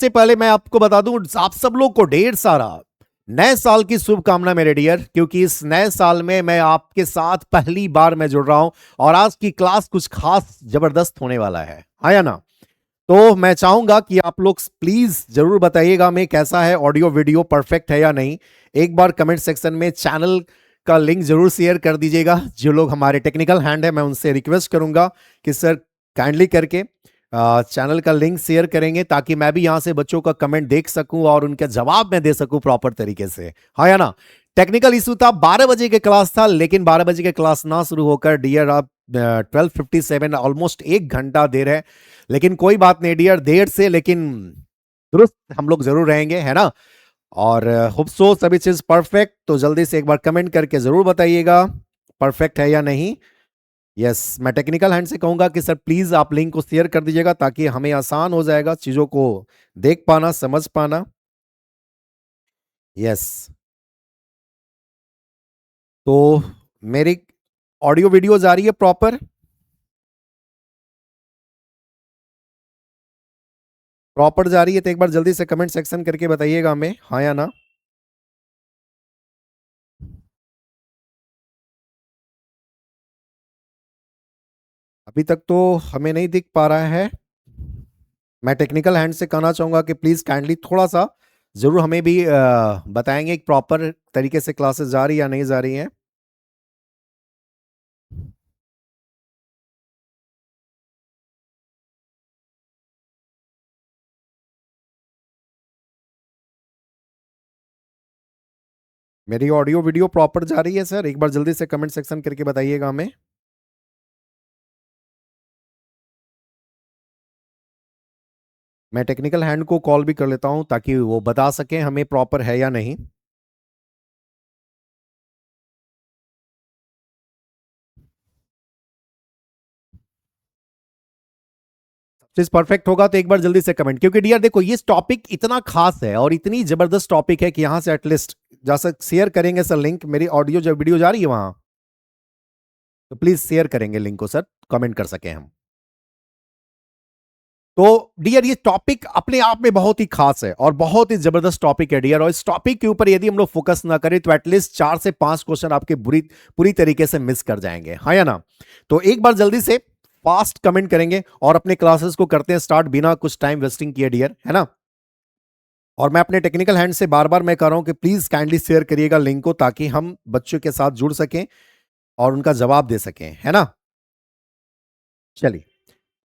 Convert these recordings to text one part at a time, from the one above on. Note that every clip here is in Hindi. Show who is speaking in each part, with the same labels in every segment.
Speaker 1: सबसे पहले मैं आपको बता दूं, आप सब लोग को ढेर सारा नए साल की शुभकामना मेरे डियर, क्योंकि इस नए साल में मैं आपके साथ पहली बार मैं जुड़ रहा हूं और आज की क्लास कुछ खास जबरदस्त होने वाला है, आया ना। तो मैं चाहूंगा कि आप लोग प्लीज जरूर बताइएगा मैं कैसा है, ऑडियो वीडियो परफेक्ट है या नहीं। एक बार कमेंट सेक्शन में चैनल का लिंक जरूर शेयर कर दीजिएगा। जो लोग हमारे टेक्निकल हैंड है मैं उनसे रिक्वेस्ट करूंगा कि सर काइंडली करके चैनल का लिंक शेयर करेंगे ताकि मैं भी यहां से बच्चों का कमेंट देख सकूं और उनके जवाब मैं दे सकूं प्रॉपर तरीके से, हाँ या ना। टेक्निकल इशू था, 12 बजे के क्लास था, लेकिन 12 बजे के क्लास ना शुरू होकर डियर आप 12:57 ऑलमोस्ट 1 घंटा देर है। लेकिन कोई बात नहीं डियर, देर से लेकिन दुरुस्त हम लोग जरूर रहेंगे, है ना। और होप सो सभी चीज परफेक्ट। तो जल्दी से एक बार कमेंट करके जरूर बताइएगा परफेक्ट है या नहीं। यस, मैं टेक्निकल हैंड से कहूंगा कि सर प्लीज आप लिंक को शेयर कर दीजिएगा ताकि हमें आसान हो जाएगा चीजों को देख पाना, समझ पाना। यस, तो मेरी ऑडियो वीडियो जा रही है प्रॉपर? प्रॉपर जा रही है तो एक बार जल्दी से कमेंट सेक्शन करके बताइएगा हमें, हाँ या ना। अभी तक तो हमें नहीं दिख पा रहा है। मैं टेक्निकल हैंड से कहना चाहूंगा कि प्लीज काइंडली थोड़ा सा जरूर हमें भी बताएंगे कि प्रॉपर तरीके से क्लासेस जा रही या नहीं जा रही हैं। मेरी ऑडियो वीडियो प्रॉपर जा रही है सर? एक बार जल्दी से कमेंट सेक्शन करके बताइएगा हमें। मैं टेक्निकल हैंड को कॉल भी कर लेता हूं ताकि वो बता सके हमें प्रॉपर है या नहीं। चीज परफेक्ट होगा तो एक बार जल्दी से कमेंट, क्योंकि डियर देखो ये टॉपिक इतना खास है और इतनी जबरदस्त टॉपिक है कि यहां से एटलीस्ट जैसा शेयर करेंगे सर लिंक, मेरी ऑडियो जब वीडियो जा रही है वहां तो प्लीज शेयर करेंगे लिंक को सर, कमेंट कर सके हम। तो डियर ये टॉपिक अपने आप में बहुत ही खास है और बहुत ही जबरदस्त टॉपिक है डियर, और इस टॉपिक के ऊपर यदि हम लोग फोकस ना करें तो एटलीस्ट 4 से 5 क्वेश्चन आपके पूरी तरीके से मिस कर जाएंगे, हाँ या ना। तो एक बार जल्दी से फास्ट कमेंट करेंगे और अपने क्लासेस को करते हैं स्टार्ट बिना कुछ टाइम वेस्टिंग किए डियर, है ना। और मैं अपने टेक्निकल हैंड से बार बार मैं कह रहा हूं कि प्लीज काइंडली शेयर करिएगा लिंक को ताकि हम बच्चों के साथ जुड़ सकें और उनका जवाब दे सकें, है ना। चलिए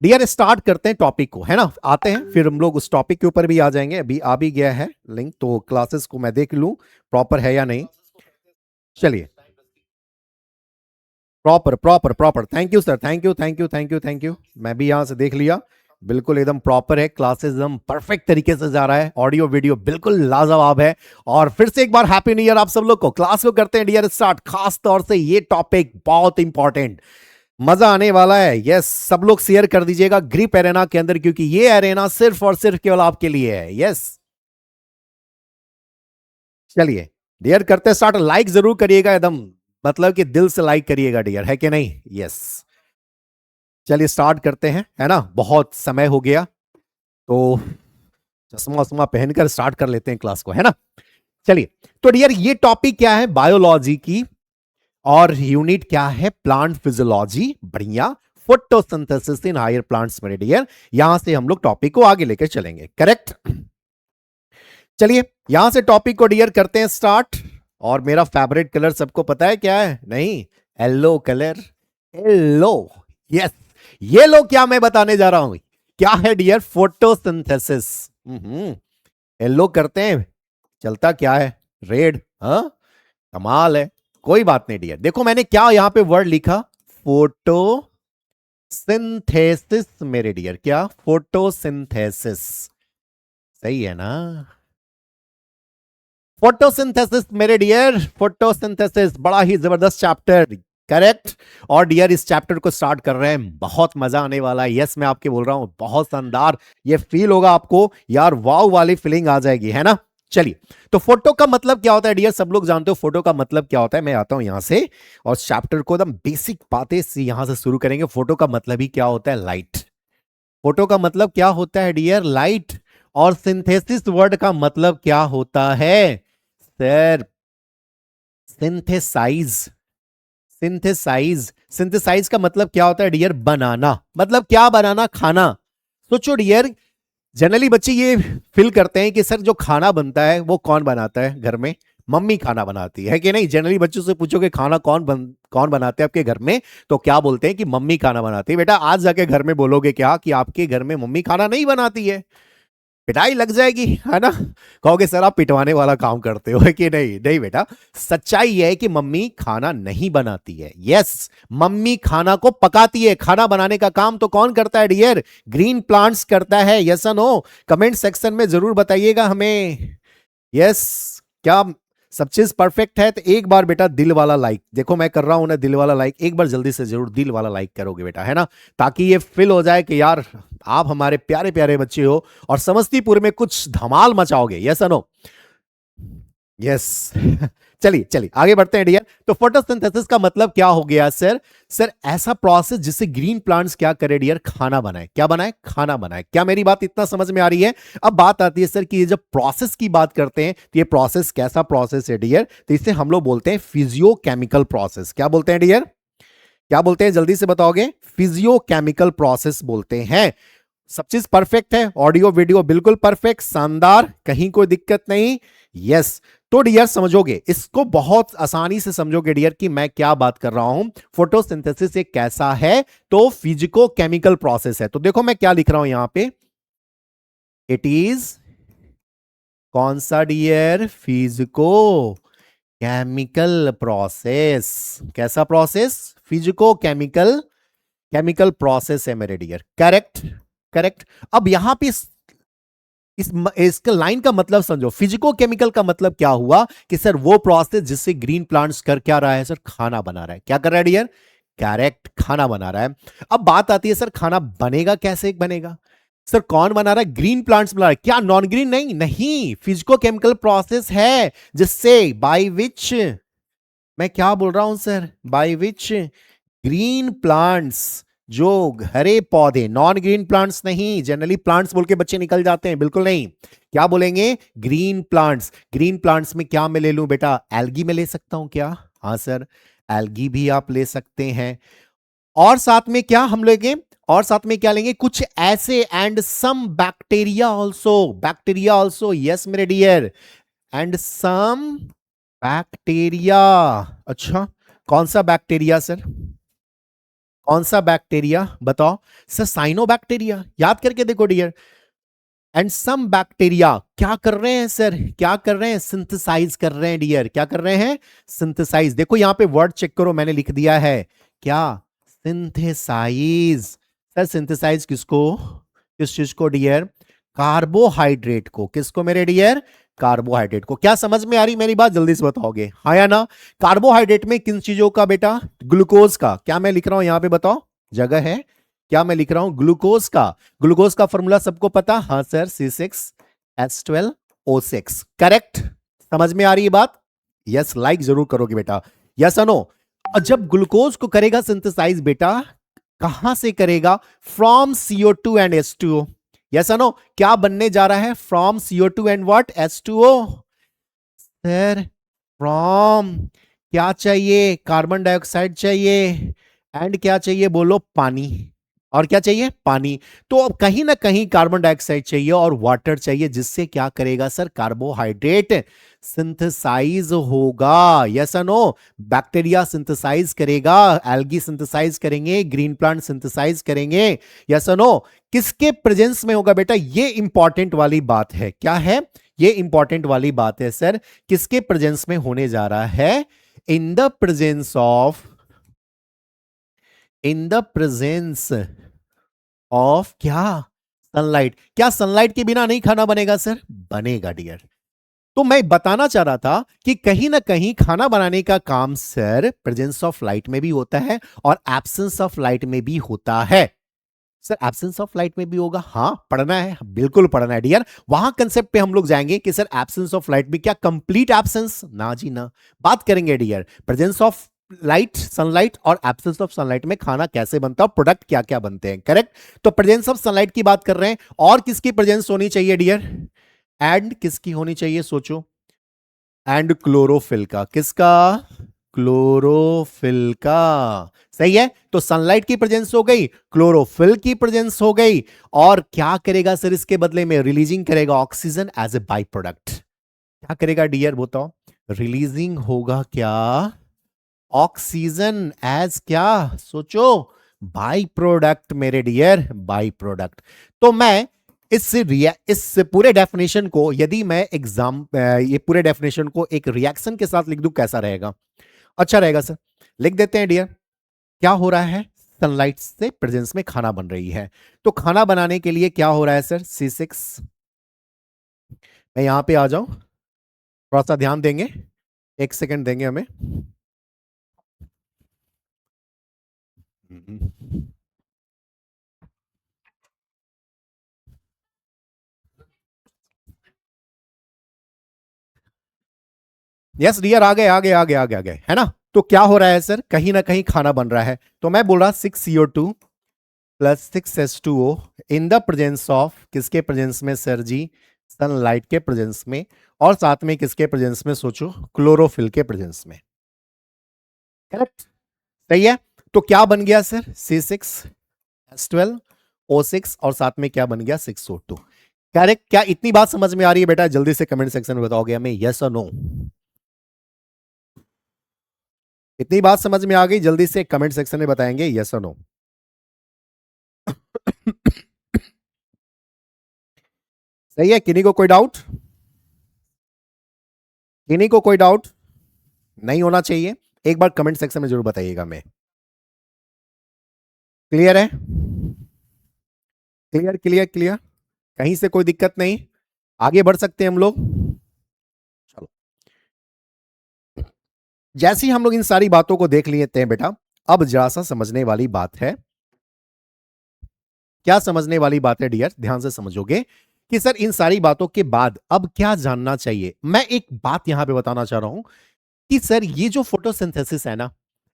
Speaker 1: डियर स्टार्ट करते हैं टॉपिक को, है ना। आते हैं फिर हम लोग उस टॉपिक के ऊपर भी आ जाएंगे। अभी आ भी गया है लिंक, तो क्लासेस को मैं देख लूं प्रॉपर है या नहीं। चलिए proper proper proper, thank you sir, thank you thank you thank you thank you. मैं भी यहां से देख लिया, बिल्कुल एकदम प्रॉपर है, क्लासेस एकदम परफेक्ट तरीके से जा रहा है, ऑडियो वीडियो बिल्कुल लाजवाब है। और फिर से एक बार हैप्पी न्यू ईयर आप सब लोग को। क्लास को करते हैं डियर स्टार्ट। खास तौर से ये टॉपिक बहुत इंपॉर्टेंट, मजा आने वाला है। यस, सब लोग शेयर कर दीजिएगा ग्रिप एरेना के अंदर, क्योंकि ये एरेना सिर्फ और सिर्फ केवल आपके लिए है। यस, चलिए डियर करते स्टार्ट। लाइक जरूर करिएगा एकदम, मतलब कि दिल से लाइक करिएगा डियर, है कि नहीं। यस, चलिए स्टार्ट करते हैं, है ना। बहुत समय हो गया तो चश्मा वश्मा पहनकर स्टार्ट कर लेते हैं क्लास को, है ना। चलिए तो डियर ये टॉपिक क्या है, बायोलॉजी की, और यूनिट क्या है, प्लांट फिजियोलॉजी। बढ़िया, फोटोसिंथेसिस इन हायर प्लांट्स मेरे डियर। यहां से हम लोग टॉपिक को आगे लेकर चलेंगे, करेक्ट। चलिए यहां से टॉपिक को डियर करते हैं स्टार्ट। और मेरा फेवरेट कलर सबको पता है क्या है, नहीं, येलो कलर। येलो, यस, ये लो क्या मैं बताने जा रहा हूं, क्या है डियर, फोटोसिंथेसिस। येलो करते हैं, चलता क्या है, रेड, हाँ, कमाल है। कोई बात नहीं डियर, देखो मैंने क्या यहां पे वर्ड लिखा, फोटो सिंथेसिस मेरे डियर, क्या, फोटोसिंथेसिस, सही है ना। फोटोसिंथेसिस मेरे डियर, फोटोसिंथेसिस बड़ा ही जबरदस्त चैप्टर, करेक्ट। और डियर इस चैप्टर को स्टार्ट कर रहे हैं, बहुत मजा आने वाला है। यस, मैं आपके बोल रहा हूं बहुत शानदार ये फील होगा आपको यार, वाव वाली फीलिंग आ जाएगी, है ना। चलिए तो फोटो का मतलब क्या होता है डियर, सब लोग जानते हो फोटो का मतलब क्या होता है। मैं आता हूं यहां से और चैप्टर को एकदम बेसिक बातें यहां से शुरू करेंगे। फोटो का मतलब ही क्या होता है, लाइट। फोटो का मतलब क्या होता है डियर, लाइट। और सिंथेसिस वर्ड का मतलब क्या होता है सर? सिंथेसाइज। सिंथेसाइज, सिंथेसाइज का मतलब क्या होता है डियर? बनाना। मतलब क्या बनाना? खाना। सोचो डियर, जनरली बच्चे ये फील करते हैं कि सर जो खाना बनता है वो कौन बनाता है घर में? मम्मी खाना बनाती है कि नहीं? जनरली बच्चों से पूछो कि खाना कौन बनाते हैं आपके घर में, तो क्या बोलते हैं कि मम्मी खाना बनाती है। बेटा आज जाके घर में बोलोगे क्या कि आपके घर में मम्मी खाना नहीं बनाती है? पिटाई लग जाएगी, है ना? कहोगे सर आप पिटवाने वाला काम करते हो, है कि नहीं? नहीं बेटा, सच्चाई यह है कि मम्मी खाना नहीं बनाती है। यस, मम्मी खाना को पकाती है। खाना बनाने का काम तो कौन करता है डियर? ग्रीन प्लांट्स करता है। यस और नो? कमेंट सेक्शन में जरूर बताइएगा हमें। यस, क्या सब चीज परफेक्ट है? तो एक बार बेटा दिल वाला लाइक, देखो मैं कर रहा हूं ना दिल वाला लाइक, एक बार जल्दी से जरूर दिल वाला लाइक करोगे बेटा, है ना? ताकि ये फील हो जाए कि यार आप हमारे प्यारे प्यारे बच्चे हो और समस्तीपुर में कुछ धमाल मचाओगे। Yes no? यस। चलिए चलिए आगे बढ़ते हैं डियर। तो फोटोसिंथेसिस का मतलब क्या हो गया सर? सर ऐसा प्रोसेस जिससे ग्रीन प्लांट्स क्या करे डियर? खाना बनाए। क्या बनाए? खाना बनाए। क्या मेरी बात इतना समझ में आ रही है? अब बात आती है सर कि ये जब प्रोसेस की बात करते हैं तो ये प्रोसेस कैसा प्रोसेस है डियर? तो इसे हम लोग बोलते हैं फिजियोकेमिकल प्रोसेस। क्या बोलते हैं डियर? क्या बोलते हैं? जल्दी से बताओगे। फिजियोकेमिकल प्रोसेस बोलते हैं। सब चीज परफेक्ट है, ऑडियो वीडियो बिल्कुल परफेक्ट, शानदार, कहीं कोई दिक्कत नहीं। यस, तो डियर समझोगे इसको, बहुत आसानी से समझोगे डियर कि मैं क्या बात कर रहा हूं। फोटोसिंथेसिस एक कैसा है? तो फिजिको केमिकल प्रोसेस है। तो देखो मैं क्या लिख रहा हूं यहां पे, इट इज कौन सा डियर? Physico chemical process. कैसा process? Physico chemical, chemical process है मेरे डियर। Correct, correct. अब यहां पे इसका लाइन का मतलब समझो। फिजिको केमिकल का मतलब क्या हुआ कि सर वो प्रोसेस जिससे ग्रीन प्लांट्स कर क्या रहा है सर? खाना बना रहा है। क्या कर रहा है डियर? करेक्ट, खाना बना रहा है। अब बात आती है सर खाना बनेगा कैसे? बनेगा सर, कौन बना रहा है? ग्रीन प्लांट्स बना रहा है। क्या नॉन ग्रीन? नहीं नहीं, फिजिको केमिकल प्रोसेस है जिससे, बाय विच, मैं क्या बोल रहा हूं sir? By which green plants, जो हरे पौधे, नॉन ग्रीन प्लांट्स नहीं। जनरली प्लांट्स बोल के बच्चे निकल जाते हैं, बिल्कुल नहीं। क्या बोलेंगे? Green plants. ग्रीन प्लांट्स में क्या मैं ले लूं बेटा? एल्गी में ले सकता हूं क्या? हाँ सर, एल्गी भी आप ले सकते हैं। और साथ में क्या हम लेंगे? और साथ में क्या लेंगे? कुछ ऐसे, and some bacteria also. Bacteria also, yes मेरे डियर, एंड सम बैक्टीरिया। अच्छा, कौन सा बैक्टीरिया सर? कौन सा बैक्टीरिया बताओ सर? Cyano bacteria. याद करके देखो डियर। एंड सम बैक्टीरिया क्या कर रहे हैं सर? क्या कर रहे हैं? सिंथेसाइज कर रहे हैं डियर। क्या कर रहे हैं? सिंथेसाइज। देखो यहां पे वर्ड चेक करो, मैंने लिख दिया है क्या? सिंथेसाइज। सर सिंथेसाइज किसको? किस चीज को डियर? कार्बोहाइड्रेट को। किसको मेरे डियर? कार्बोहाइड्रेट को। क्या समझ में आ रही मेरी बात? जल्दी से बताओगे हाँ या ना? कार्बोहाइड्रेट में किन चीजों का बेटा? ग्लूकोज का। क्या मैं लिख रहा हूं यहां पे बताओ? जगह है? क्या मैं लिख रहा हूं? ग्लूकोज का। ग्लूकोज का फॉर्मूला सबको पता? हाँ सर, C6H12O6। करेक्ट, समझ में आ रही है बात? यस, लाइक जरूर करोगे बेटा। Yes no? और जब ग्लूकोज को करेगा सिंथेसाइज बेटा, कहां से करेगा? From CO2 and H2O। Yes no? क्या बनने जा रहा है? From CO2 and what? H2O। Sir from क्या चाहिए? कार्बन डाइऑक्साइड चाहिए, एंड क्या चाहिए बोलो? पानी। और क्या चाहिए? पानी। तो अब कहीं ना कहीं कार्बन डाइऑक्साइड चाहिए और वाटर चाहिए, जिससे क्या करेगा सर? कार्बोहाइड्रेट सिंथेसाइज होगा। यस और नो? बैक्टीरिया सिंथेसाइज करेगा, एल्गी सिंथेसाइज करेंगे, ग्रीन प्लांट सिंथेसाइज करेंगे। यस और नो? किसके प्रेजेंस में होगा बेटा? ये इंपॉर्टेंट वाली बात है। क्या है? ये इंपॉर्टेंट वाली बात है सर। किसके प्रेजेंस में होने जा रहा है? इन the presence of, in the presence of क्या? सनलाइट। क्या सनलाइट के बिना नहीं खाना बनेगा सर? बनेगा डियर। तो मैं बताना चाह रहा था कि कहीं ना कहीं खाना बनाने का काम सर प्रेजेंस ऑफ लाइट में भी होता है और एब्सेंस ऑफ लाइट में भी होता है। सर एब्सेंस ऑफ लाइट में भी होगा? हाँ, पढ़ना है, बिल्कुल पढ़ना है डियर। वहां कंसेप्ट पे हम लोग जाएंगे कि सर एब्सेंस ऑफ लाइट में क्या कंप्लीट एब्सेंस? ना जी ना, बात करेंगे dear presence of light, sunlight और एब्सेंस ऑफ सनलाइट में खाना कैसे बनता है, प्रोडक्ट क्या क्या बनते हैं, करेक्ट। तो प्रेजेंस ऑफ सनलाइट की बात कर रहे हैं, और किसकी प्रेजेंस होनी चाहिए डियर, एंड किसकी होनी चाहिए सोचो, एंड क्लोरोफिल का, किसका, क्लोरोफिल का, सही है। तो सनलाइट की प्रेजेंस हो गई, क्लोरोफिल की प्रेजेंस हो गई, और क्या करेगा सर इसके बदले में, रिलीजिंग करेगा oxygen as a by product. क्या करेगा डियर बताओ, रिलीजिंग होगा क्या, ऑक्सीजन एज क्या, सोचो, बाई प्रोडक्ट मेरे डियर, बाई प्रोडक्ट। तो मैं इस पूरे डेफिनेशन को, यदि मैं ये पूरे डेफिनेशन को एक रिएक्शन के साथ लिख दूं, कैसा रहेगा, अच्छा रहेगा सर। लिख देते हैं डियर, क्या हो रहा है, सनलाइट से प्रेजेंस में खाना बन रही है, तो खाना बनाने के लिए क्या हो रहा है सर, C6। मैं यहां पे आ जाऊं, थोड़ा सा ध्यान देंगे, एक सेकंड देंगे हमें। यस डियर, आ गए आ गए आ गए आ गए आ गए, है ना। तो क्या हो रहा है सर, कहीं ना कहीं खाना बन रहा है, तो मैं बोल रहा 6CO2 plus 6H2O in the presence of, किसके प्रेजेंस में सर जी, सनलाइट के प्रेजेंस में, और साथ में किसके प्रेजेंस में सोचो, क्लोरोफिल के प्रेजेंस में, करेक्ट, सही है। तो क्या बन गया सर, C6H12O6, और साथ में क्या बन गया, 6O2, करेक्ट। क्या इतनी बात समझ में आ रही है बेटा, जल्दी से कमेंट सेक्शन में बताओगे हमें यस और नो। इतनी बात समझ में आ गई, जल्दी से कमेंट सेक्शन में बताएंगे यस और नो। सही है, किन्हीं को कोई डाउट, किन्हीं को कोई डाउट नहीं होना चाहिए, एक बार कमेंट सेक्शन में जरूर बताइएगा। मैं क्लियर है, क्लियर क्लियर क्लियर, कहीं से कोई दिक्कत नहीं, आगे बढ़ सकते हैं हम लोग। चलो, जैसे ही हम लोग इन सारी बातों को देख लेते हैं बेटा, अब जरा सा समझने वाली बात है, क्या समझने वाली बात है डियर, ध्यान से समझोगे कि सर इन सारी बातों के बाद अब क्या जानना चाहिए। मैं एक बात यहां पे बताना चाह रहा हूं कि सर ये जो फोटोसिंथेसिस है ना,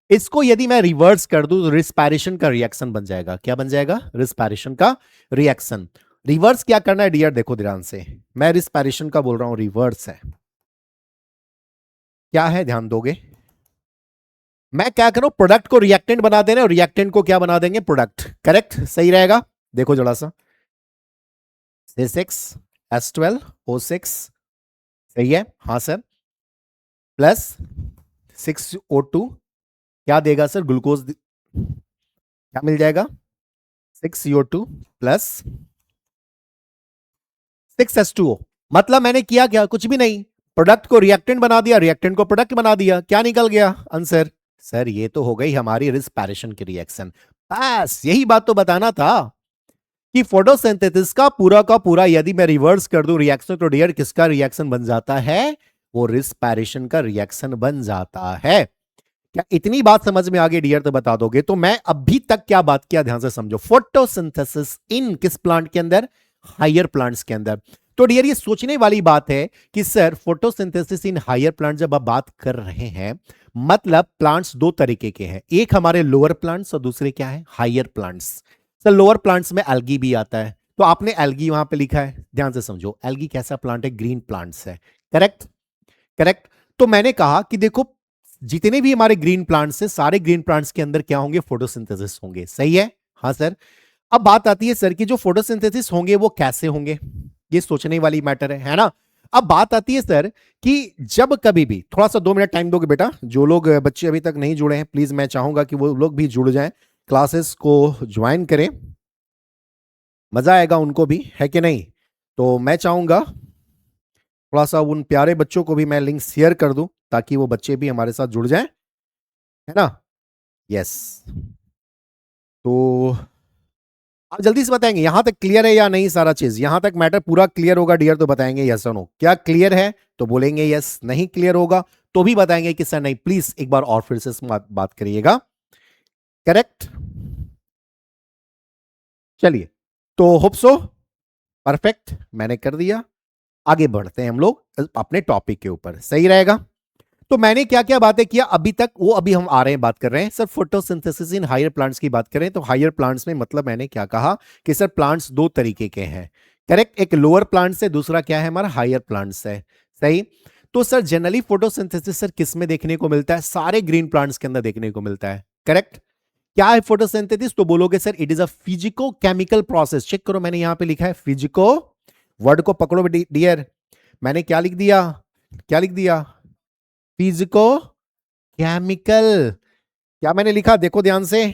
Speaker 1: इसको यदि मैं रिवर्स कर दूं तो रिस्पायरेशन का रिएक्शन बन जाएगा। क्या बन जाएगा, रिस्पायरेशन का रिएक्शन। रिवर्स क्या करना है डियर, देखो ध्यान से, मैं रिस्पायरेशन का बोल रहा हूं, रिवर्स है, क्या है ध्यान दोगे, मैं क्या करूं, प्रोडक्ट को रिएक्टेंट बना देना और रिएक्टेंट को क्या बना देंगे, प्रोडक्ट, करेक्ट, सही रहेगा। देखो जरा सा, C6H12O6, सही है, हाँ सर, प्लस 6O2, क्या देगा सर, ग्लूकोज, क्या मिल जाएगा, 6CO2 प्लस 6H2O। मतलब मैंने किया क्या, कुछ भी नहीं, प्रोडक्ट को रिएक्टेंट बना दिया, रिएक्टेंट को प्रोडक्ट बना दिया, क्या निकल गया आंसर, सर ये तो हो गई हमारी रिस्पायरेशन की रिएक्शन। बस यही बात तो बताना था कि फोटोसिंथेसिस का पूरा यदि मैं रिवर्स कर दूं रिएक्शन, तो डियर किसका रिएक्शन बन जाता है, वो रिस्पायरेशन का रिएक्शन बन जाता है। क्या इतनी बात समझ में आ गई डियर, तो बता दोगे। तो मैं अभी तक क्या बात किया, ध्यान से समझो, फोटोसिंथेसिस इन किस प्लांट के अंदर, हायर प्लांट्स के अंदर। तो डियर ये सोचने वाली बात है कि sir photosynthesis in higher plant जब आप बात कर रहे हैं, मतलब प्लांट्स दो तरीके के हैं, एक हमारे लोअर प्लांट्स और दूसरे क्या है, higher plants. Sir lower plants में एल्गी भी आता है, तो आपने एल्गी वहां पे लिखा है, ध्यान से समझो, एल्गी कैसा प्लांट है, ग्रीन प्लांट्स है, करेक्ट, करेक्ट। तो मैंने कहा कि देखो जितने भी हमारे ग्रीन प्लांट्स हैं, सारे ग्रीन प्लांट्स के अंदर क्या होंगे, फोटोसिंथेसिस होंगे, सही है, हाँ सर। अब बात आती है सर कि जो फोटोसिंथेसिस होंगे वो कैसे होंगे, ये सोचने वाली मैटर है ना। अब बात आती है सर कि जब कभी भी, थोड़ा सा 2 मिनट टाइम दोगे बेटा, जो लोग बच्चे अभी तक नहीं जुड़े हैं प्लीज मैं चाहूंगा कि वो लोग भी जुड़ जाएं, क्लासेस को ज्वाइन करें, मजा आएगा उनको भी, है कि नहीं। तो मैं चाहूंगा थोड़ा सा उन प्यारे बच्चों को भी मैं लिंक शेयर कर दूं, ताकि वो बच्चे भी हमारे साथ जुड़ जाएं, है ना। यस, तो आप जल्दी से बताएंगे यहां तक क्लियर है या नहीं, सारा चीज यहां तक मैटर पूरा क्लियर होगा डियर तो बताएंगे यस और नो, क्या क्लियर है तो बोलेंगे यस, नहीं क्लियर होगा तो भी बताएंगे कि सर नहीं, प्लीज एक बार और फिर से बात करिएगा, करेक्ट। चलिए, तो होप सो, परफेक्ट, मैंने कर दिया, आगे बढ़ते हैं हम लोग अपने टॉपिक के ऊपर, सही रहेगा। तो मैंने क्या क्या बातें किया अभी तक, वो अभी हम आ रहे हैं, बात कर रहे हैं sir photosynthesis in higher plants की बात करें तो हायर प्लांट्स में मतलब मैंने क्या कहा कि सर प्लांट्स दो तरीके के हैं, करेक्ट, एक लोअर प्लांट्स है, दूसरा क्या है हमारा हायर प्लांट्स है, सही। तो सर जनरली फोटोसिंथेसिस सर किस में देखने को मिलता है, सारे ग्रीन प्लांट्स के अंदर देखने को मिलता है, करेक्ट। क्या है फोटोसिंथेसिस, तो बोलोगे sir it is a physico chemical process. Check करो मैंने यहां पे लिखा है फिजिको, वर्ड को पकड़ो डियर, मैंने क्या लिख दिया, क्या लिख दिया, फिजिको केमिकल, क्या मैंने लिखा देखो ध्यान से,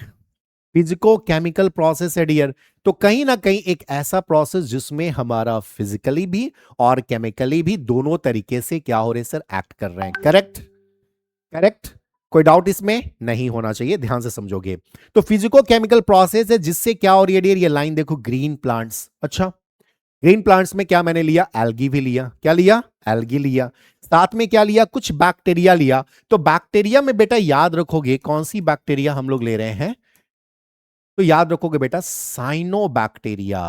Speaker 1: फिजिको केमिकल प्रोसेस है डियर। तो कहीं ना कहीं एक ऐसा प्रोसेस जिसमें हमारा फिजिकली भी और केमिकली भी दोनों तरीके से क्या हो रहे सर, एक्ट कर रहे हैं, करेक्ट, करेक्ट। कोई डाउट इसमें नहीं होना चाहिए, ध्यान से समझोगे। तो फिजिको केमिकल प्रोसेस है जिससे क्या हो रही है डियर, ये लाइन देखो ग्रीन प्लांट्स, अच्छा ग्रीन प्लांट्स में क्या मैंने लिया, एल्गी भी लिया, क्या लिया, एल्गी लिया, साथ में क्या लिया, कुछ बैक्टीरिया लिया। तो बैक्टीरिया में बेटा याद रखोगे कौन सी बैक्टीरिया हम लोग ले रहे हैं, तो याद रखोगे बेटा साइनोबैक्टीरिया,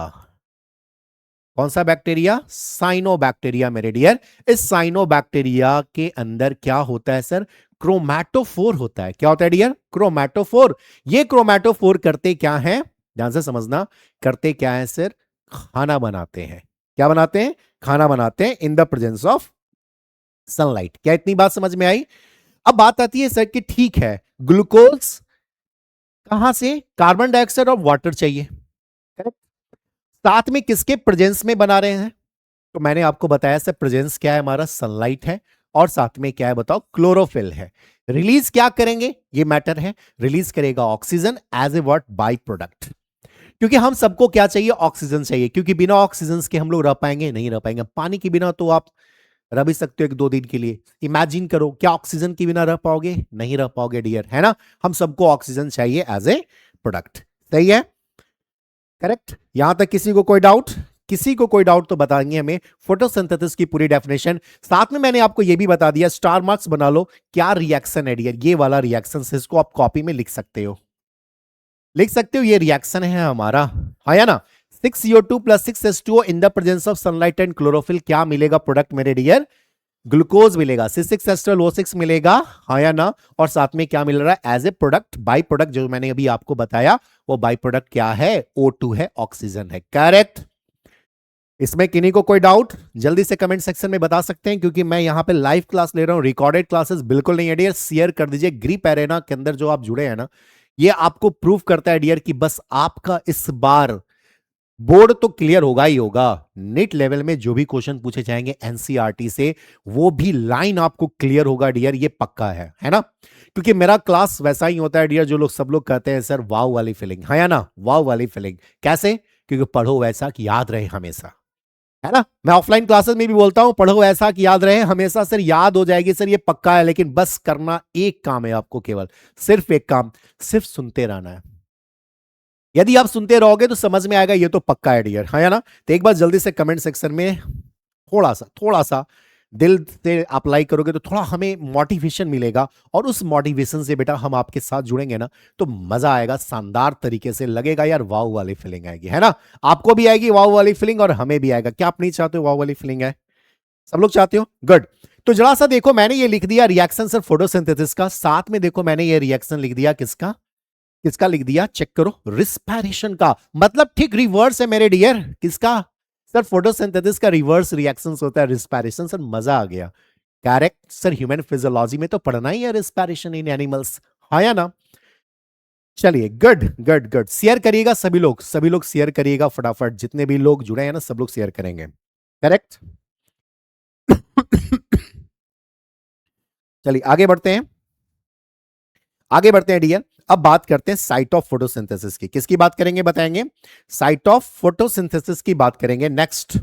Speaker 1: कौन सा बैक्टीरिया, साइनोबैक्टीरिया मेरे डियर। इस साइनोबैक्टीरिया के अंदर क्या होता है सर, क्रोमैटोफोर होता है, क्या होता है डियर, क्रोमैटोफोर। ये क्रोमैटोफोर करते क्या है, ध्यान से समझना, करते क्या है सर, खाना बनाते हैं, क्या बनाते हैं, खाना बनाते हैं इन द प्रेजेंस ऑफ सनलाइट। क्या इतनी बात समझ में आई। अब बात आती है सर कि ठीक है ग्लूकोज कहां से, कार्बन डाइऑक्साइड और वाटर चाहिए, करेक्ट, साथ में किसके प्रेजेंस में बना रहे हैं, तो मैंने आपको बताया सर प्रेजेंस क्या है हमारा, सनलाइट है, और साथ में क्या है बताओ, क्लोरोफिल है। रिलीज क्या करेंगे, ये मैटर है, रिलीज करेगा oxygen as a what, by product. क्योंकि हम सबको क्या चाहिए, ऑक्सीजन चाहिए, क्योंकि बिना ऑक्सीजन के हम लोग रह पाएंगे, नहीं रह पाएंगे। पानी के बिना तो आप रह भी सकते हो एक दो दिन के लिए, इमेजिन करो, क्या ऑक्सीजन के बिना रह पाओगे, नहीं रह पाओगे डियर, है ना। हम सबको ऑक्सीजन चाहिए एज ए प्रोडक्ट, सही है, करेक्ट। यहां तक किसी को कोई डाउट, किसी को कोई डाउट तो बताएंगे हमें फोटोसिंथेसिस की पूरी डेफिनेशन। साथ में मैंने आपको यह भी बता दिया, स्टार मार्क्स बना लो, क्या रिएक्शन है डियर, ये वाला रिएक्शन, इसको आप कॉपी में लिख सकते हो, लिख सकते हो, ये रिएक्शन है हमारा, हाँ या ना। 6CO2 plus 6H2O in the presence of sunlight and chlorophyll, क्या मिलेगा प्रोडक्ट मेरे डियर, ग्लूकोज मिलेगा, C6H12O6 मिलेगा, हाँ या ना। और साथ में क्या मिल रहा है as a product, by product जो मैंने अभी आपको बताया, वो बाई प्रोडक्ट क्या है, O2 है, ऑक्सीजन है, करेक्ट। इसमें किन्हीं को कोई डाउट जल्दी से कमेंट सेक्शन में बता सकते हैं, क्योंकि मैं यहां पे लाइव क्लास ले रहा हूं, रिकॉर्डेड क्लासेस बिल्कुल नहीं है डियर। शेयर कर दीजिए, ग्रीप एरेना के अंदर जो आप जुड़े हैं ना, ये आपको प्रूव करता है डियर कि बस आपका इस बार बोर्ड तो क्लियर होगा ही होगा, नीट लेवल में जो भी क्वेश्चन पूछे जाएंगे एनसीईआरटी से, वो भी लाइन आपको क्लियर होगा डियर, ये पक्का है ना। क्योंकि मेरा क्लास वैसा ही होता है डियर, जो लोग सब लोग कहते हैं सर वाव वाली फीलिंग, है ना, वाव वाली फीलिंग, कैसे, क्योंकि पढ़ो वैसा कि याद रहे हमेशा, है ना। मैं ऑफलाइन क्लासेस में भी बोलता हूं पढ़ो ऐसा कि याद रहे हमेशा, सर याद हो जाएगी सर, ये पक्का है, लेकिन बस करना एक काम है आपको, केवल सिर्फ एक काम, सिर्फ सुनते रहना है। यदि आप सुनते रहोगे तो समझ में आएगा, ये तो पक्का है डियर, है ना। तो एक बार जल्दी से कमेंट सेक्शन में थोड़ा सा दिल से आप लाइक करोगे तो थोड़ा हमें मोटिवेशन मिलेगा, और उस मोटिवेशन से बेटा हम आपके साथ जुड़ेंगे ना, तो मजा आएगा, शानदार तरीके से लगेगा यार, वाव वाली फीलिंग आएगी, है ना। आपको भी आएगी वाव वाली फीलिंग और हमें भी आएगा। क्या आप नहीं चाहते हो वाव वाली फीलिंग है, सब लोग चाहते हो, गुड। तो जरा सा देखो, मैंने ये लिख दिया रिएक्शन सर फोटोसिंथेसिस का, साथ में देखो मैंने ये रिएक्शन लिख दिया किसका, किसका लिख दिया, चेक करो, रिस्पायरेशन का, मतलब ठीक रिवर्स है मेरे डियर, किसका सर, फोटोसिंथेसिस का रिवर्स रिएक्शन होता है रिस्पायरेशन। सर मजा आ गया, करेक्ट सर, ह्यूमन फिजियोलॉजी में तो पढ़ना ही है रिस्पायरेशन इन एनिमल्स, हाँ या ना। चलिए गुड गुड गुड, शेयर करिएगा सभी लोग शेयर करिएगा फटाफट, जितने भी लोग जुड़े हैं ना सब लोग शेयर करेंगे, करेक्ट। चलिए आगे बढ़ते हैं, आगे बढ़ते हैं डियर। अब बात करते हैं साइट ऑफ फोटोसिंथेसिस की, किसकी बात करेंगे बताएंगे, साइट ऑफ फोटोसिंथेसिस की बात करेंगे। नेक्स्ट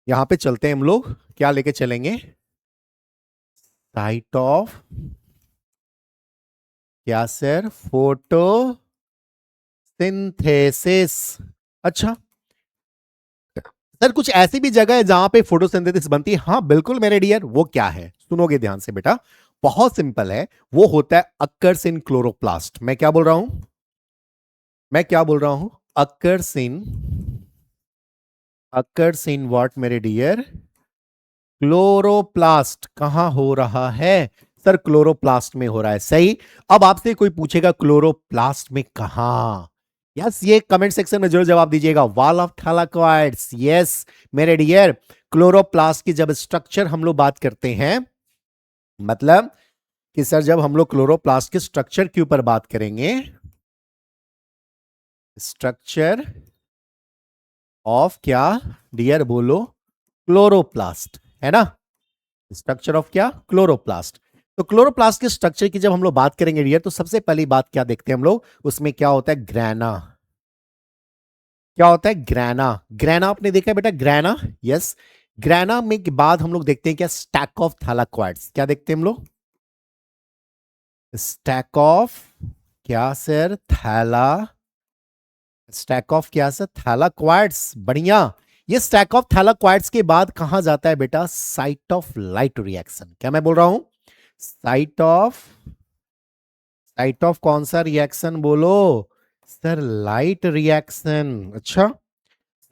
Speaker 1: यहां पे चलते हैं हम लोग, क्या लेके चलेंगे, साइट ऑफ क्या सर, फोटोसिंथेसिस। अच्छा सर कुछ ऐसी भी जगह है जहां पे फोटोसिंथेसिस बनती है, हाँ बिल्कुल मेरे डियर, वो क्या है सुनोगे ध्यान से बेटा, बहुत सिंपल है, वो होता है अक्कर्स इन क्लोरोप्लास्ट। मैं क्या बोल रहा हूं, मैं क्या बोल रहा हूं, occurs in, occurs in what मेरे डियर, क्लोरोप्लास्ट कहां हो रहा है? सर क्लोरोप्लास्ट में हो रहा है, सही। अब आपसे कोई पूछेगा क्लोरोप्लास्ट में कहां? यस, ये कमेंट सेक्शन में जरूर जवाब दीजिएगा। वॉल ऑफ थैलाकोइड्स, यस मेरे डियर। क्लोरोप्लास्ट की जब स्ट्रक्चर हम लोग बात करते हैं, मतलब कि सर जब हम लोग क्लोरोप्लास्ट के स्ट्रक्चर के ऊपर बात करेंगे, स्ट्रक्चर ऑफ क्या डियर बोलो? क्लोरोप्लास्ट, है ना? स्ट्रक्चर ऑफ क्या? क्लोरोप्लास्ट। तो क्लोरोप्लास्ट के स्ट्रक्चर की जब हम लोग बात करेंगे डियर, तो सबसे पहली बात क्या देखते हैं हम लोग, उसमें क्या होता है? ग्रैना। क्या होता है? ग्रैना। ग्रैना आपने देखा है बेटा? Grana, yes. ग्रैना में के बाद हम लोग देखते हैं क्या? Stack of thylakoids. क्या देखते हैं हम लोग? स्टैक ऑफ क्या सर? थैला। स्टैक ऑफ क्या सर? थैलाक्वाइड्स। बढ़िया। ये स्टैक ऑफ थैलाक्वाइड्स के बाद कहां जाता है बेटा? Site of light reaction. क्या मैं बोल रहा हूं? साइट ऑफ कौन सा रिएक्शन बोलो? Sir light reaction. अच्छा,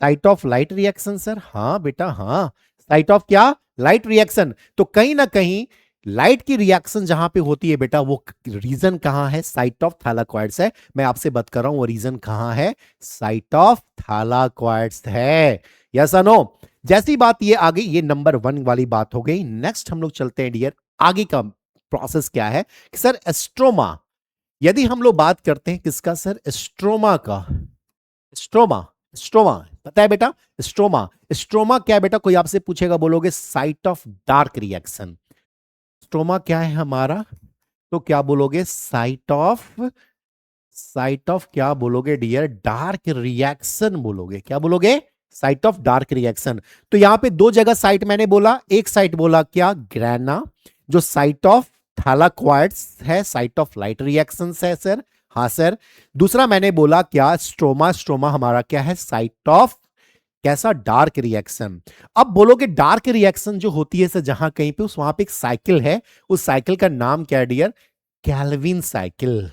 Speaker 1: site of light reaction sir. हाँ बेटा, हाँ। साइट ऑफ क्या? Light reaction. तो कहीं ना कहीं लाइट की रिएक्शन जहां पे होती है बेटा, वो रीजन कहां है? साइट ऑफ थैलाक्वाइड्स है। मैं आपसे बात कर रहा हूं, वो रीजन कहां है? साइट ऑफ थैलाक्वाइड्स है। यस और नो? जैसी बात ये आ गई, ये नंबर 1 वाली बात हो गई। नेक्स्ट हम लोग चलते हैं डियर, आगे का प्रोसेस क्या है कि सर एस्ट्रोमा। यदि हम लोग बात करते हैं किसका सर? एस्ट्रोमा का। स्ट्रोमा। स्ट्रोमा पता है बेटा? स्ट्रोमा। स्ट्रोमा क्या है बेटा? कोई आपसे पूछेगा, बोलोगे site of dark reaction. Stroma क्या है हमारा? तो क्या बोलोगे? साइट ऑफ क्या बोलोगे डियर? डार्क रिएक्शन बोलोगे। क्या बोलोगे? Site of dark reaction. तो यहां पे दो जगह साइट मैंने बोला। एक साइट बोला क्या? ग्रैना, जो साइट ऑफ थैलाक्वाइड्स है, साइट ऑफ लाइट रिएक्शन है सर। हाँ सर। दूसरा मैंने बोला क्या? स्ट्रोमा। स्ट्रोमा हमारा क्या है? साइट ऑफ कैसा? Dark reaction. अब बोलोगे डार्क रिएक्शन जो होती है सर जहां कहीं पे, उस वहां पे एक साइकिल है, उस साइकिल का नाम क्या है डियर? Calvin cycle.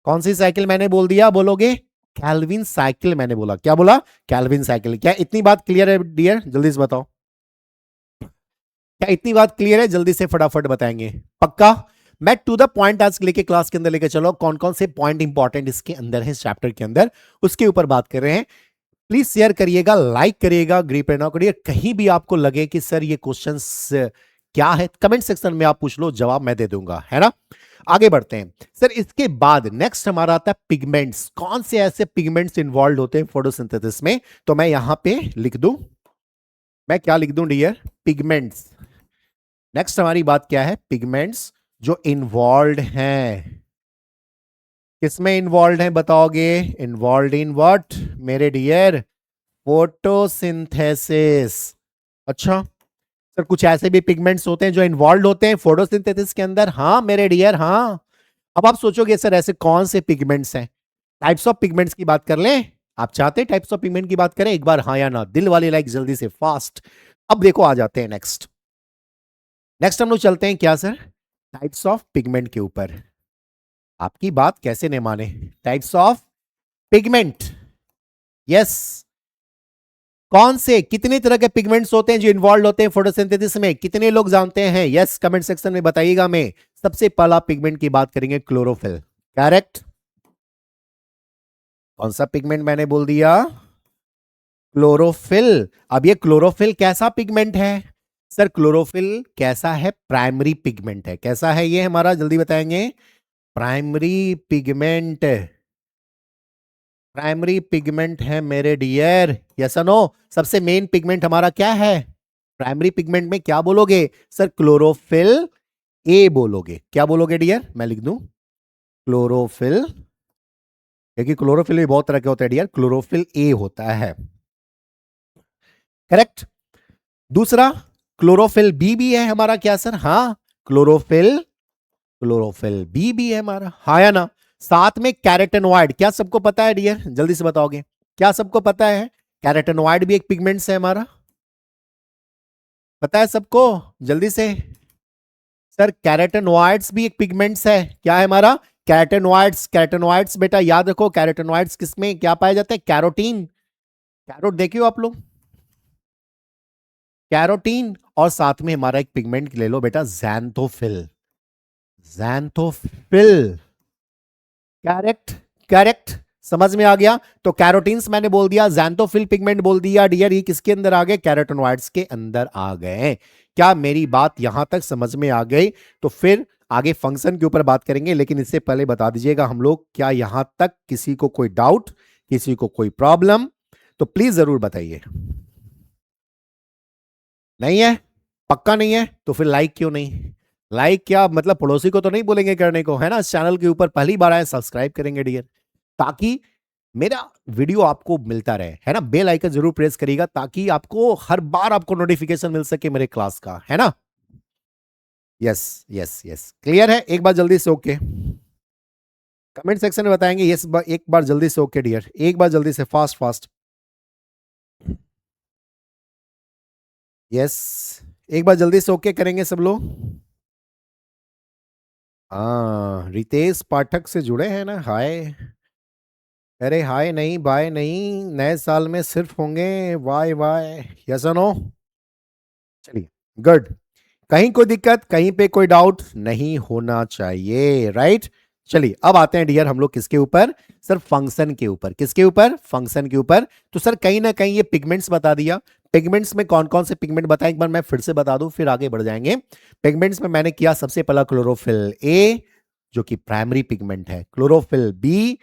Speaker 1: कौन सी साइकिल मैंने बोल दिया? बोलोगे कैल्विन साइकिल मैंने बोला। क्या बोला? Calvin cycle. क्या इतनी बात क्लियर है डियर? जल्दी से बताओ। क्या इतनी बात क्लियर है? जल्दी से फटाफट बताएंगे। पक्का? मैं टू द पॉइंट आज लेके क्लास के अंदर लेके चलो, कौन कौन से पॉइंट इंपॉर्टेंट इसके अंदर है, चैप्टर के अंदर, उसके ऊपर बात कर रहे हैं। प्लीज शेयर करिएगा, लाइक करिएगा, ग्रीप एंड करिए। कहीं भी आपको लगे कि सर ये क्वेश्चंस क्या है, कमेंट सेक्शन में आप पूछ लो, जवाब मैं दे दूंगा, है ना? आगे बढ़ते हैं सर। इसके बाद नेक्स्ट हमारा आता है पिगमेंट्स। कौन से ऐसे पिगमेंट्स इन्वॉल्व होते हैं फोटोसिंथेसिस में? तो मैं यहां पे लिख दूं, मैं क्या लिख दूं डियर? पिगमेंट्स। नेक्स्ट हमारी बात क्या है? पिगमेंट्स जो इन्वॉल्व हैं। किसमें इन्वॉल्व हैं बताओगे? इन्वॉल्व इन व्हाट मेरे डियर? फोटोसिंथेसिस। अच्छा सर, कुछ ऐसे भी पिगमेंट्स होते हैं जो इन्वॉल्व होते हैं फोटोसिंथेसिस के अंदर? हाँ मेरे डियर, हाँ। अब आप सोचोगे सर ऐसे कौन से पिगमेंट्स हैं? टाइप्स ऑफ पिगमेंट्स की बात कर लें? आप चाहते हैं टाइप्स ऑफ पिगमेंट की बात करें? एक बार हाँ या ना, दिल वाली लाइक जल्दी से, फास्ट। अब देखो आ जाते हैं नेक्स्ट। नेक्स्ट हम लोग चलते हैं क्या सर? टाइप्स ऑफ पिगमेंट के ऊपर। आपकी बात कैसे नहीं माने? Types of pigment, yes. कौन से, कितने तरह के पिगमेंट्स होते हैं जो इन्वॉल्व होते हैं फोटोसिंथेसिस में? कितने लोग जानते हैं? यस कमेंट सेक्शन में बताइएगा। मैं सबसे पहला पिगमेंट की बात करेंगे, क्लोरोफिल। करेक्ट। कौन सा पिगमेंट मैंने बोल दिया? क्लोरोफिल। अब ये क्लोरोफिल कैसा पिगमेंट है? सर क्लोरोफिल कैसा है? प्राइमरी पिगमेंट है। कैसा है ये हमारा? जल्दी बताएंगे। Primary pigment. प्राइमरी पिगमेंट है मेरे डियर, यस नो? सबसे मेन पिगमेंट हमारा क्या है? प्राइमरी पिगमेंट में क्या बोलोगे सर? क्लोरोफिल ए बोलोगे। क्या बोलोगे डियर? मैं लिख दूं क्लोरोफिल, क्योंकि क्लोरोफिल भी बहुत तरह के होते हैं डियर। क्लोरोफिल ए होता है, करेक्ट। दूसरा क्लोरोफिल बी भी है हमारा। क्या सर? हाँ, क्लोरोफिल क्लोरोफिल बी भी है हमारा, हाँ या ना? साथ में कैरोटेनॉइड। क्या सबको पता है डियर? जल्दी से बताओगे। क्या सबको पता है? कैरोटेनॉइड भी एक पिगमेंट्स है हमारा। पता है सबको? जल्दी से। सर कैरोटेनॉइड्स भी एक पिगमेंट्स है। क्या है हमारा? कैरोटेनॉइड्स। कैरोटेनॉइड्स बेटा याद रखो, कैरोटेनॉइड्स किसमें क्या पाए जाते हैं? कैरोटीन। कैरोट देखियो आप लोग। कैरोटीन और साथ में हमारा एक पिगमेंट ले लो बेटा, ज़ैंथोफिल। ज़ैंथोफिल, करेक्ट, करेक्ट, समझ में आ गया। तो कैरोटीन्स मैंने बोल दिया, ज़ैंथोफिल पिगमेंट बोल दिया डियर, ये किसके अंदर आ गए? कैरोटेनॉइड्स के अंदर आ गए। क्या मेरी बात यहां तक समझ में आ गई? तो फिर आगे फंक्शन के ऊपर बात करेंगे, लेकिन इससे पहले बता दीजिएगा हम लोग, क्या यहां तक किसी को कोई डाउट, किसी को कोई प्रॉब्लम, तो प्लीज जरूर बताइए। नहीं है? पक्का नहीं है? तो फिर लाइक क्यों नहीं? लाइक क्या मतलब, पड़ोसी को तो नहीं बोलेंगे करने को, है ना? इस चैनल के ऊपर पहली बार आए, सब्सक्राइब करेंगे डियर, ताकि मेरा वीडियो आपको मिलता रहे, है ना? बेल आइकन जरूर प्रेस करिएगा, ताकि आपको हर बार आपको नोटिफिकेशन मिल सके मेरे क्लास का, है ना? यस, यस, यस, क्लियर है? एक बार जल्दी से ओके कमेंट सेक्शन में बताएंगे। यस, एक बार जल्दी से ओके डियर, एक बार जल्दी से, फास्ट फास्ट। यस, एक बार जल्दी से ओके करेंगे सब लोग। हाँ, रितेश पाठक से जुड़े हैं ना? हाय। अरे हाय नहीं, बाय नहीं, नए साल में सिर्फ होंगे वाय वाय, यस और नो? चलिए, गुड। कहीं कोई दिक्कत, कहीं पे कोई डाउट नहीं होना चाहिए, राइट? चलिए अब आते हैं डियर हम लोग किसके ऊपर? सर फंक्शन के ऊपर। किसके ऊपर? फंक्शन के ऊपर। तो सर कहीं ना कहीं ये पिगमेंट्स बता दिया। पिगमेंट्स में कौन कौन से पिगमेंट बताएं, एक बार मैं फिर से बता दूं, फिर आगे बढ़ जाएंगे। पिगमेंट्स में मैंने किया सबसे पहला क्लोरोफिल ए, जो कि प्राइमरी पिगमेंट है। क्लोरोफिल बी,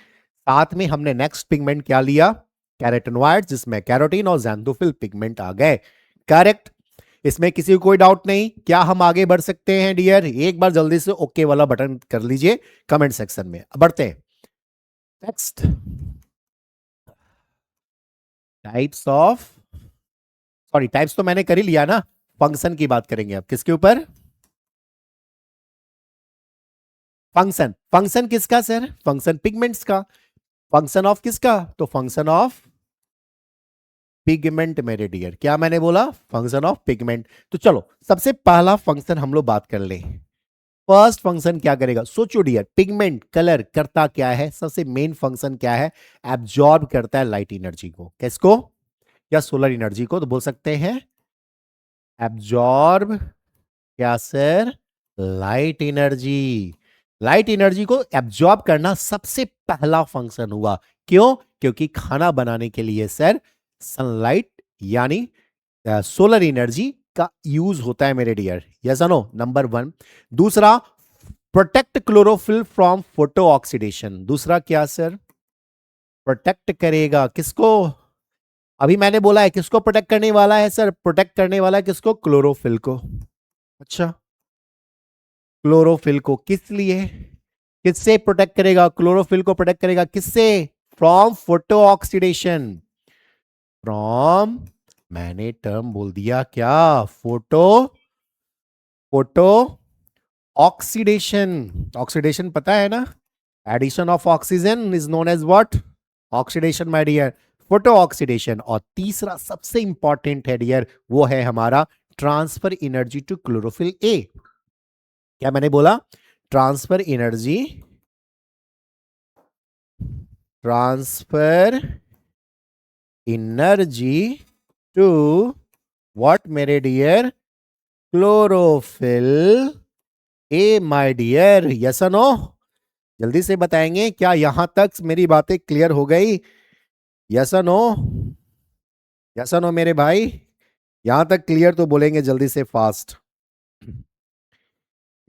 Speaker 1: साथ में हमने नेक्स्ट पिगमेंट क्या लिया? कैरोटेनॉइड्स, जिसमें कैरोटीन और ज़ैंथोफिल पिगमेंट आ गए। करेक्ट? इसमें किसी को कोई डाउट नहीं? क्या हम आगे बढ़ सकते हैं डियर? एक बार जल्दी से ओके वाला बटन कर लीजिए कमेंट सेक्शन में। बढ़ते हैं next, types of, sorry types तो मैंने कर ही लिया ना, फंक्शन की बात करेंगे अब। किसके ऊपर? फंक्शन। फंक्शन किसका सर? फंक्शन पिगमेंट्स का। फंक्शन ऑफ किसका? तो फंक्शन ऑफ पिगमेंट मेरे डियर। क्या मैंने बोला? Function of pigment. तो चलो सबसे पहला फंक्शन हम लोग बात कर ले। फर्स्ट फंक्शन क्या करेगा? सोचो डियर, पिगमेंट कलर करता क्या है? सबसे मेन फंक्शन क्या है? एब्जॉर्ब करता है लाइट एनर्जी को। किसको? या सोलर एनर्जी को, तो बोल सकते हैं एब्जॉर्ब, क्या sir? Light energy. Light energy को एब्जॉर्ब करना सबसे पहला फंक्शन हुआ। क्यों? क्योंकि खाना बनाने के लिए सर सनलाइट यानी सोलर एनर्जी का यूज होता है मेरे dear. Yes no, number one. दूसरा, protect chlorophyll from photo oxidation. दूसरा क्या सर? प्रोटेक्ट करेगा किसको? अभी मैंने बोला है किसको प्रोटेक्ट करने वाला है सर? प्रोटेक्ट करने वाला है किसको? क्लोरोफिल को। अच्छा, क्लोरोफिल को किस लिए, किससे प्रोटेक्ट करेगा? क्लोरोफिल को प्रोटेक्ट करेगा किससे? From photo oxidation. फ्रॉम, मैंने टर्म बोल दिया क्या? Photo, photo oxidation. ऑक्सीडेशन पता है ना? Addition of oxygen is known as what? Oxidation my dear, photo oxidation. और तीसरा सबसे इंपॉर्टेंट है डियर, वो है हमारा transfer energy to chlorophyll A. क्या मैंने बोला? Transfer energy, transfer energy to what मेरे dear? Chlorophyll A my dear. Yes और नो? जल्दी से बताएंगे, क्या यहां तक मेरी बातें क्लियर हो गई? यस और नो? यस और नो मेरे भाई? यहां तक क्लियर तो बोलेंगे जल्दी से, फास्ट।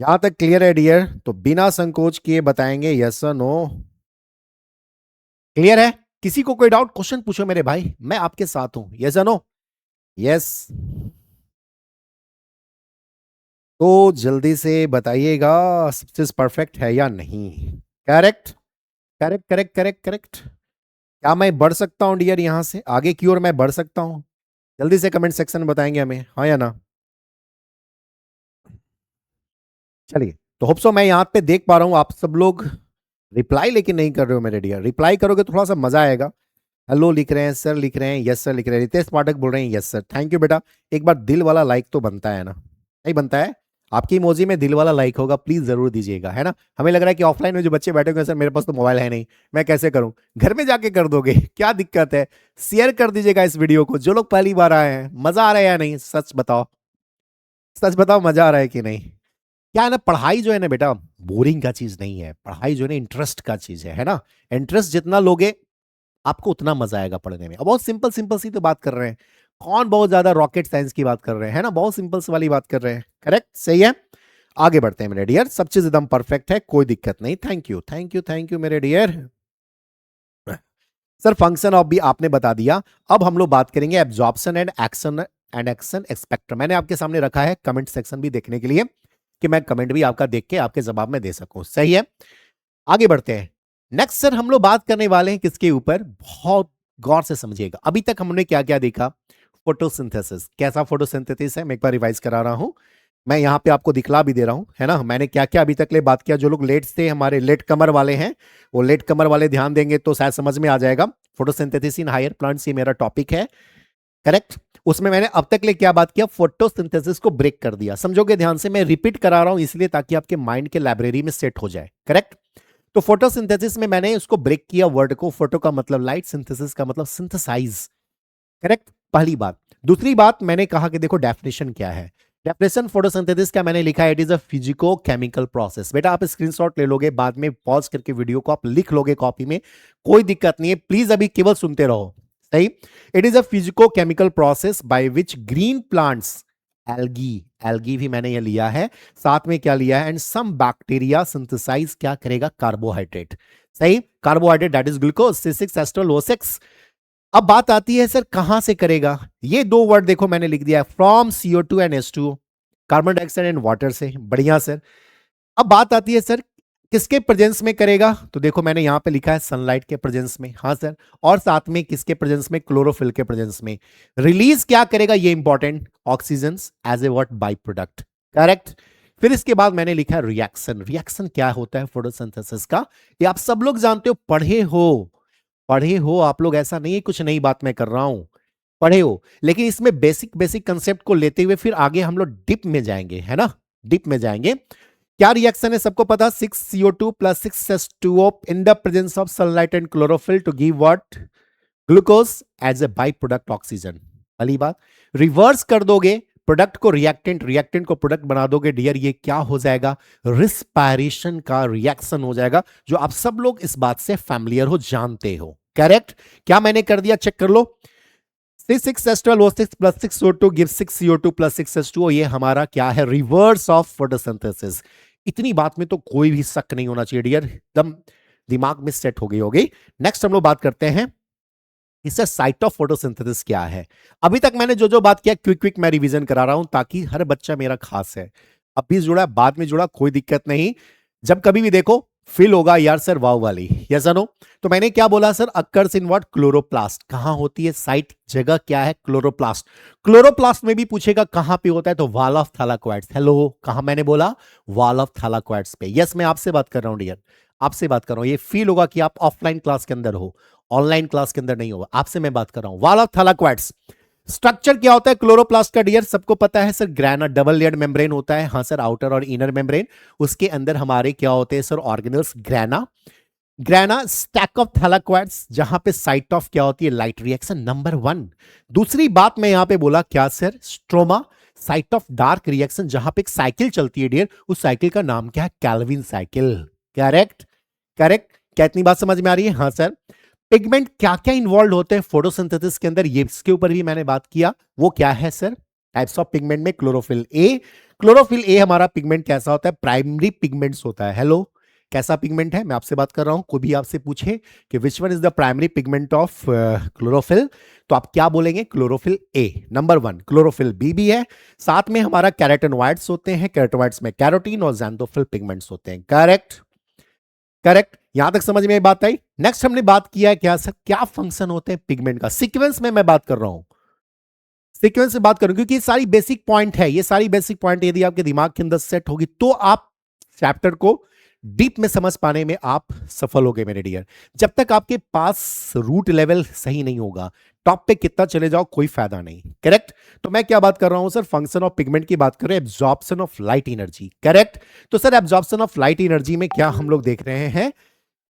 Speaker 1: यहां तक क्लियर है डियर? तो बिना संकोच किए बताएंगे यस और नो। क्लियर है? किसी को कोई डाउट, क्वेश्चन पूछो मेरे भाई, मैं आपके साथ हूं। यस और नो? यस, तो जल्दी से बताइएगा सक्सेस परफेक्ट है या नहीं। Correct, correct, correct, correct, correct. क्या मैं बढ़ सकता हूं डियर यहां से आगे की ओर? मैं बढ़ सकता हूं? जल्दी से कमेंट सेक्शन में बताएंगे हमें, हाँ या ना? चलिए, तो होप सो मैं यहाँ पे देख पा रहा हूँ आप सब लोग रिप्लाई लेकिन नहीं कर रहे हो मेरे डियर। रिप्लाई करोगे तो थोड़ा सा मजा आएगा। हेलो लिख रहे हैं, सर लिख रहे हैं, यस सर लिख रहे हैं, रितेश पाठक बोल रहे हैं यस सर, थैंक यू बेटा। एक बार दिल वाला लाइक तो बनता है ना? नहीं बनता है? आपकी इमोजी में दिल वाला लाइक होगा, प्लीज जरूर दीजिएगा, है ना। हमें लग रहा है कि ऑफलाइन में जो बच्चे बैठे हुए सर मेरे पास तो मोबाइल है नहीं, मैं कैसे करूं, घर में जाके कर दोगे, क्या दिक्कत है। शेयर कर दीजिएगा इस वीडियो को, जो लोग पहली बार आए हैं। मजा आ रहा है या नहीं, सच बताओ, सच बताओ, मजा आ रहा है कि नहीं। क्या है ना, पढ़ाई जो है ना बेटा, बोरिंग का चीज नहीं है। पढ़ाई जो है ना इंटरेस्ट का चीज है ना। इंटरेस्ट जितना लोगे आपको उतना मजा आएगा पढ़ने में। अब बहुत सिंपल सिंपल सी तो बात कर रहे हैं, कौन बहुत ज्यादा रॉकेट साइंस की बात कर रहे हैं, है ना, बहुत सिंपल सी वाली बात कर रहे हैं। करेक्ट, सही है। आगे बढ़ते हैं मेरे डियर, सब चीज एकदम परफेक्ट है, कोई दिक्कत नहीं। Thank you, thank you, thank you मेरे डियर। सर फंक्शन ऑफ भी आपने बता दिया। अब हम लोग बात करेंगे एब्जॉर्प्शन एंड एक्शन एक्सपेक्टर। मैंने आपके सामने रखा है कमेंट सेक्शन भी देखने के लिए, कि मैं कमेंट भी आपका देख के आपके जवाब में दे सकूं, सही है। आगे बढ़ते हैं। नेक्स्ट सर हम लोग बात करने वाले हैं किसके ऊपर, बहुत गौर से समझिएगा। अभी तक हमने क्या क्या देखा, फोटोसिंथेसिस। कैसा फोटोसिंथेसिस है, मैं एक बार रिवाइज करा रहा हूं, मैं यहां पे आपको दिखला भी दे रहा हूं, है ना। मैंने क्या क्या अभी तक ले बात किया। जो लोग लेट थे, हमारे लेट कमर वाले हैं, वो लेट कमर वाले ध्यान देंगे तो शायद समझ में आ जाएगा। फोटोसिंथेसिस इन हायर प्लांट्स, ये मेरा टॉपिक है, करेक्ट। उसमें मैंने अब तक ले क्या बात किया, फोटोसिंथेसिस को ब्रेक कर दिया। समझोगे ध्यान से, मैं रिपीट करा रहा हूं इसलिए ताकि आपके माइंड के लाइब्रेरी में सेट हो जाए, करेक्ट। तो फोटोसिंथेसिस में मैंने उसको ब्रेक किया वर्ड को। फोटो का मतलब लाइट, सिंथेसिस का मतलब सिंथेसाइज, करेक्ट, पहली बात। दूसरी बात मैंने कहा कि देखो डेफिनेशन क्या है। डेफिनेशन फोटोसिंथेसिस का मैंने लिखा है, it is a physico chemical process. बेटा आप स्क्रीनशॉट ले लोगे, बाद में पॉज करके वीडियो को आप लिख लोगे कॉपी में, कोई दिक्कत नहीं है, प्लीज अभी केवल सुनते रहो, सही। It is a physico chemical process by which green plants, algae, algae भी मैंने ये लिया है, साथ में क्या लिया है, एंड सम बैक्टीरिया सिंथेसाइज क्या करेगा, कार्बोहाइड्रेट, सही। Carbohydrate that is glucose, C6H12O6। अब बात आती है सर कहां से करेगा। ये दो वर्ड देखो मैंने लिख दिया है, from CO2 and H2O, carbon dioxide and water से, बढ़िया सर। अब बात आती है सर किसके प्रेजेंस में करेगा, तो देखो मैंने यहां पे लिखा है सनलाइट के प्रेजेंस में, हाँ सर। और साथ में किसके प्रेजेंस में, क्लोरोफिल के प्रेजेंस में। रिलीज क्या करेगा, ये important, oxygen as a what, by product, correct. फिर इसके बाद मैंने लिखा है रिएक्शन। रिएक्शन क्या होता है फोटोसिंथेसिस का, ये आप सब लोग जानते हो, पढ़े हो, पढ़े हो आप लोग, ऐसा नहीं है कुछ नई बात मैं कर रहा हूं, पढ़े हो। लेकिन इसमें बेसिक बेसिक कंसेप्ट को लेते हुए फिर आगे हम लोग डिप में जाएंगे, है ना, डिप में जाएंगे। क्या रिएक्शन है सबको पता, 6CO2 plus 6H2O in the presence of sunlight and chlorophyll to give what, glucose as a by product oxygen. पहली बात, रिवर्स कर दोगे प्रोडक्ट को रिएक्टेंट, रिएक्टेंट को प्रोडक्ट बना दोगे डियर, ये क्या हो जाएगा, रिस्पायरेशन का रिएक्शन हो जाएगा, जो आप सब लोग इस बात से फैमिलियर हो, जानते हो, करेक्ट। क्या मैंने कर दिया, चेक कर लो। C6H12O6 plus 6O2 give 6CO2 plus 6H2O, ये हमारा क्या है, रिवर्स ऑफ फोटोसिंथेसिस। इतनी बात में तो कोई भी शक नहीं होना चाहिए डियर, एकदम दिमाग में सेट हो गई होगी। नेक्स्ट हम लोग बात करते हैं इससे साइट ऑफ फोटोसिंथेसिस क्या है। अभी तक मैंने जो जो बात किया क्विक क्विक मैं रिवीजन करा रहा हूं, ताकि हर बच्चा मेरा खास है, अब भी जुड़ा बाद में जुड़ा कोई दिक्कत नहीं। जब कभी भी देखो फील होगा यार सर वाव वाली, यस नो। तो मैंने क्या बोला sir, occurs in what, chloroplast. कहां होती है साइट, जगह क्या है, क्लोरोप्लास्ट। क्लोरोप्लास्ट में भी पूछेगा कहां पे होता है, तो वॉल ऑफ थैलाकोइड्स। हेलो, कहां मैंने बोला, वॉल ऑफ थैलाकोइड्स पे। यस मैं आपसे बात कर रहा हूं डियर, आपसे बात कर रहा हूं। ये फील होगा कि आप ऑफलाइन क्लास के अंदर हो, ऑनलाइन क्लास के अंदर नहीं होगा, आपसे मैं बात कर रहा हूं। वॉल ऑफ थैलाकोइड्स, स्ट्रक्चर क्या होता है क्लोरोप्लास्ट का डियर, सबको पता है sir, grana, double layered membrane होता है, हाँ सर, आउटर और इनर मेम्ब्रेन। उसके अंदर हमारे क्या होते हैं sir, organelles, grana, grana stack of thylakoids, जहां पे साइट ऑफ क्या होती है, लाइट रिएक्शन, नंबर 1। दूसरी बात मैं यहां पे बोला क्या sir, stroma, site of dark reaction, जहां पे एक साइकिल चलती है डियर, उस साइकिल का नाम क्या है, कैल्विन साइकिल, करेक्ट, करेक्ट। क्या इतनी बात समझ में आ रही है, हाँ सर। पिगमेंट क्या क्या इन्वॉल्व होते हैं फोटोसिंथेसिस के अंदर, ये इसके ऊपर भी मैंने बात किया, वो क्या है सर, टाइप्स ऑफ पिगमेंट में क्लोरोफिल ए। क्लोरोफिल ए हमारा पिगमेंट कैसा होता है, प्राइमरी पिगमेंट्स होता है। हेलो, कैसा पिगमेंट है, मैं आपसे बात कर रहा हूं। कोई भी आपसे पूछे कि which one is the primary pigment of chlorophyll, तो आप क्या बोलेंगे, chlorophyll A, number 1। Chlorophyll B भी है, साथ में हमारा कैरोटेनॉइड्स होते हैं, कैरोटेनॉइड्स में कैरोटीन और ज़ैंथोफिल पिगमेंट्स होते हैं, करेक्ट, करेक्ट। यहां तक समझ में बात आई। नेक्स्ट हमने बात किया है क्या सर, क्या फंक्शन होते हैं पिगमेंट का, सीक्वेंस में मैं बात कर रहा हूं, सीक्वेंस से बात करूं, क्योंकि ये सारी बेसिक पॉइंट है, ये सारी बेसिक पॉइंट यदि आपके दिमाग के अंदर सेट होगी तो आप चैप्टर को डीप में समझ पाने में आप सफल होगे मेरे डियर। जब तक आपके पास रूट लेवल सही नहीं होगा, टॉप पे कितना चले जाओ कोई फायदा नहीं। करेक्ट। तो मैं क्या बात कर रहा हूं सर, फंक्शन ऑफ पिगमेंट की बात कर रहे हैं, absorption of light energy. Correct. तो sir absorption of light energy में क्या हम लोग देख रहे हैं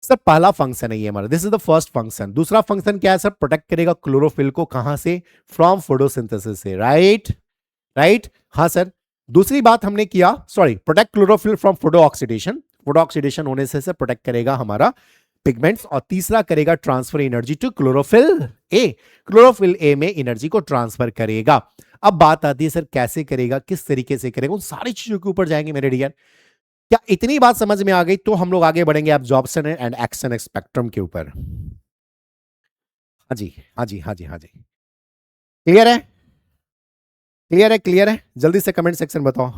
Speaker 1: सर, पहला फंक्शन है ये हमारा, this is the first function. दूसरा फंक्शन क्या है सर, प्रोटेक्ट करेगा क्लोरोफिल को, कहां से, फ्रॉम फोटोसिंथेसिस से। राइट राइट, हाँ सर। दूसरी बात हमने किया, sorry, protect chlorophyll from photo oxidation, photo oxidation होने से सर प्रोटेक्ट करेगा हमारा पिगमेंट्स। और तीसरा करेगा transfer energy to chlorophyll A, chlorophyll A में एनर्जी को ट्रांसफर करेगा। अब बात आती है सर कैसे करेगा, किस तरीके से करेगा, उन सारी चीजों के ऊपर जाएंगे मेरे डियर। क्या इतनी बात समझ में आ गई? तो हम लोग आगे बढ़ेंगे एब्जॉर्प्शन एंड एक्शन स्पेक्ट्रम के ऊपर। हाँ जी हाँ जी हाँ जी हाँ जी, क्लियर है, क्लियर है, क्लियर है? जल्दी से कमेंट सेक्शन बताओ।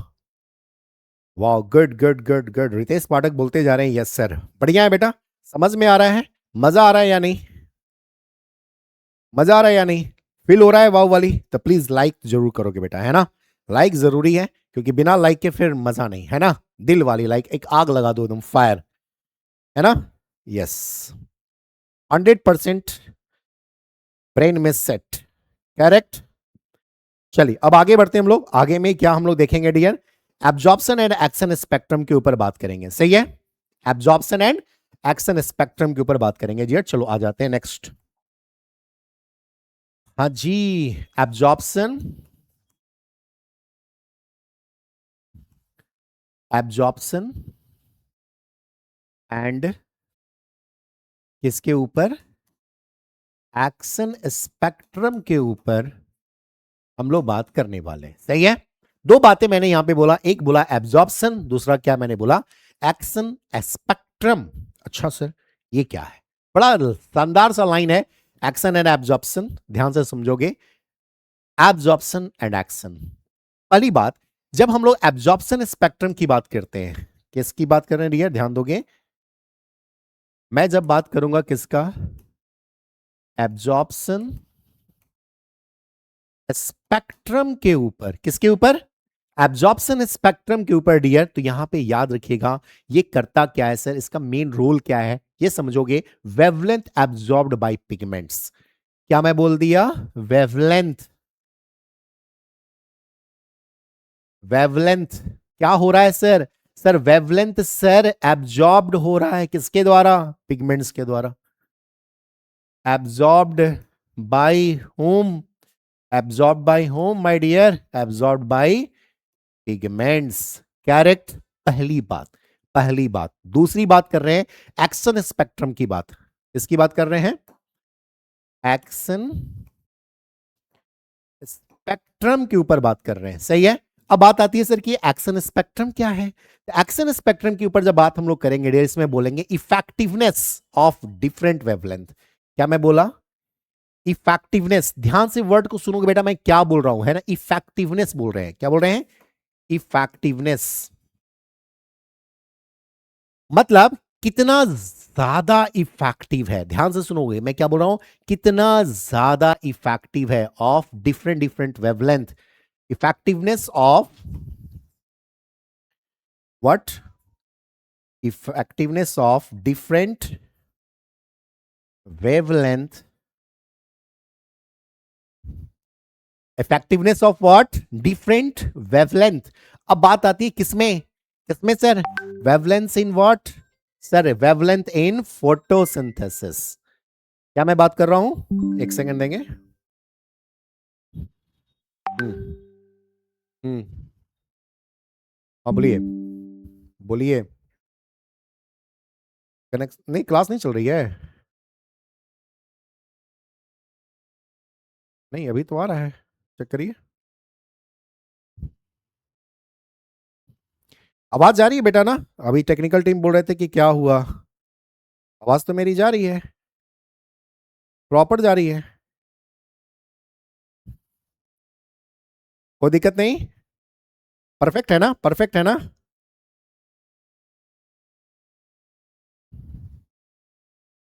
Speaker 1: वाह, good good good good, Ritesh Pathak बोलते जा रहे हैं यस सर, बढ़िया है बेटा। समझ में आ रहा है, मजा आ रहा है या नहीं, मजा आ रहा है या नहीं, फील हो रहा है वाव वाली? तो प्लीज लाइक जरूर करोगे बेटा, है ना? लाइक जरूरी है, क्योंकि बिना लाइक के फिर मजा नहीं, है ना? दिल वाली लाइक, एक आग लगा दो एकदम फायर, है ना? यस, 100% ब्रेन में सेट। करेक्ट। चलिए अब आगे बढ़ते हैं हम लोग। आगे में क्या हम लोग देखेंगे dear, absorption and action spectrum के ऊपर बात करेंगे। सही है, एब्जॉर्प्शन एंड एक्शन स्पेक्ट्रम के ऊपर बात करेंगे डियर। चलो आ जाते हैं नेक्स्ट। हाँ जी, एब्जॉर्प्शन, एब्जॉर्प्शन एंड किसके ऊपर, एक्शन स्पेक्ट्रम के ऊपर हम लोग बात करने वाले हैं। सही है, दो बातें मैंने यहां पे बोला, एक बोला एब्जॉर्प्शन, दूसरा क्या मैंने बोला, एक्शन स्पेक्ट्रम। अच्छा सर ये क्या है, बड़ा शानदार सा लाइन है, एक्शन एंड एब्जॉर्प्शन, ध्यान से समझोगे, एब्जॉर्प्शन एंड एक्शन। पहली बात, जब हम लोग एब्जॉर्प्शन स्पेक्ट्रम की बात करते हैं, किसकी बात कर रहे हैं डियर, ध्यान दोगे, मैं जब बात करूंगा किसका, एब्जॉर्प्शन स्पेक्ट्रम के ऊपर, किसके ऊपर, एब्जॉर्प्शन स्पेक्ट्रम के ऊपर डियर, तो यहां पे याद रखिएगा ये करता क्या है सर, इसका मेन रोल क्या है ये समझोगे, वेवलेंथ एब्जॉर्ब्ड बाय पिगमेंट्स। क्या मैं बोल दिया, वेवलेंथ, वेवलेंथ क्या हो रहा है sir, sir wavelength sir absorbed हो रहा है किसके द्वारा, पिगमेंट्स के द्वारा। Absorbed by whom, absorb by whom my dear, absorb by pigments. Correct, पहली बात, पहली बात। दूसरी बात कर रहे हैं एक्शन स्पेक्ट्रम की बात, इसकी बात कर रहे हैं, एक्शन स्पेक्ट्रम के ऊपर बात कर रहे हैं। सही है, अब बात आती है सर कि एक्शन स्पेक्ट्रम क्या है। एक्शन स्पेक्ट्रम के ऊपर जब बात हम लोग करेंगे डियर, इसमें बोलेंगे इफेक्टिवनेस ऑफ डिफरेंट वेवलेंथ। क्या मैं बोला, इफेक्टिवनेस, ध्यान से वर्ड को सुनोगे बेटा, मैं क्या बोल रहा हूं, है ना, इफेक्टिवनेस बोल रहे हैं, क्या बोल रहे हैं, इफेक्टिवनेस, मतलब कितना ज्यादा इफेक्टिव है। ध्यान से सुनोगे मैं क्या बोल रहा हूं, कितना ज्यादा इफेक्टिव है of different different wavelength, effectiveness of what, effectiveness of different wavelength, effectiveness of what, different wavelength. अब बात आती है किसमें, किसमें sir, wavelength in what sir, wavelength in photosynthesis. क्या मैं बात कर रहा हूं, एक सेकंड देंगे। हम्म हम्म, हाँ बोलिए, बोलिए। कनेक्ट नहीं, क्लास नहीं चल रही है, नहीं अभी तो आ रहा है, चेक करिए। आवाज जा रही है बेटा ना, अभी टेक्निकल टीम बोल रहे थे कि क्या हुआ, आवाज तो मेरी जा रही है, प्रॉपर जा रही है, कोई दिक्कत नहीं, परफेक्ट है ना, परफेक्ट है ना?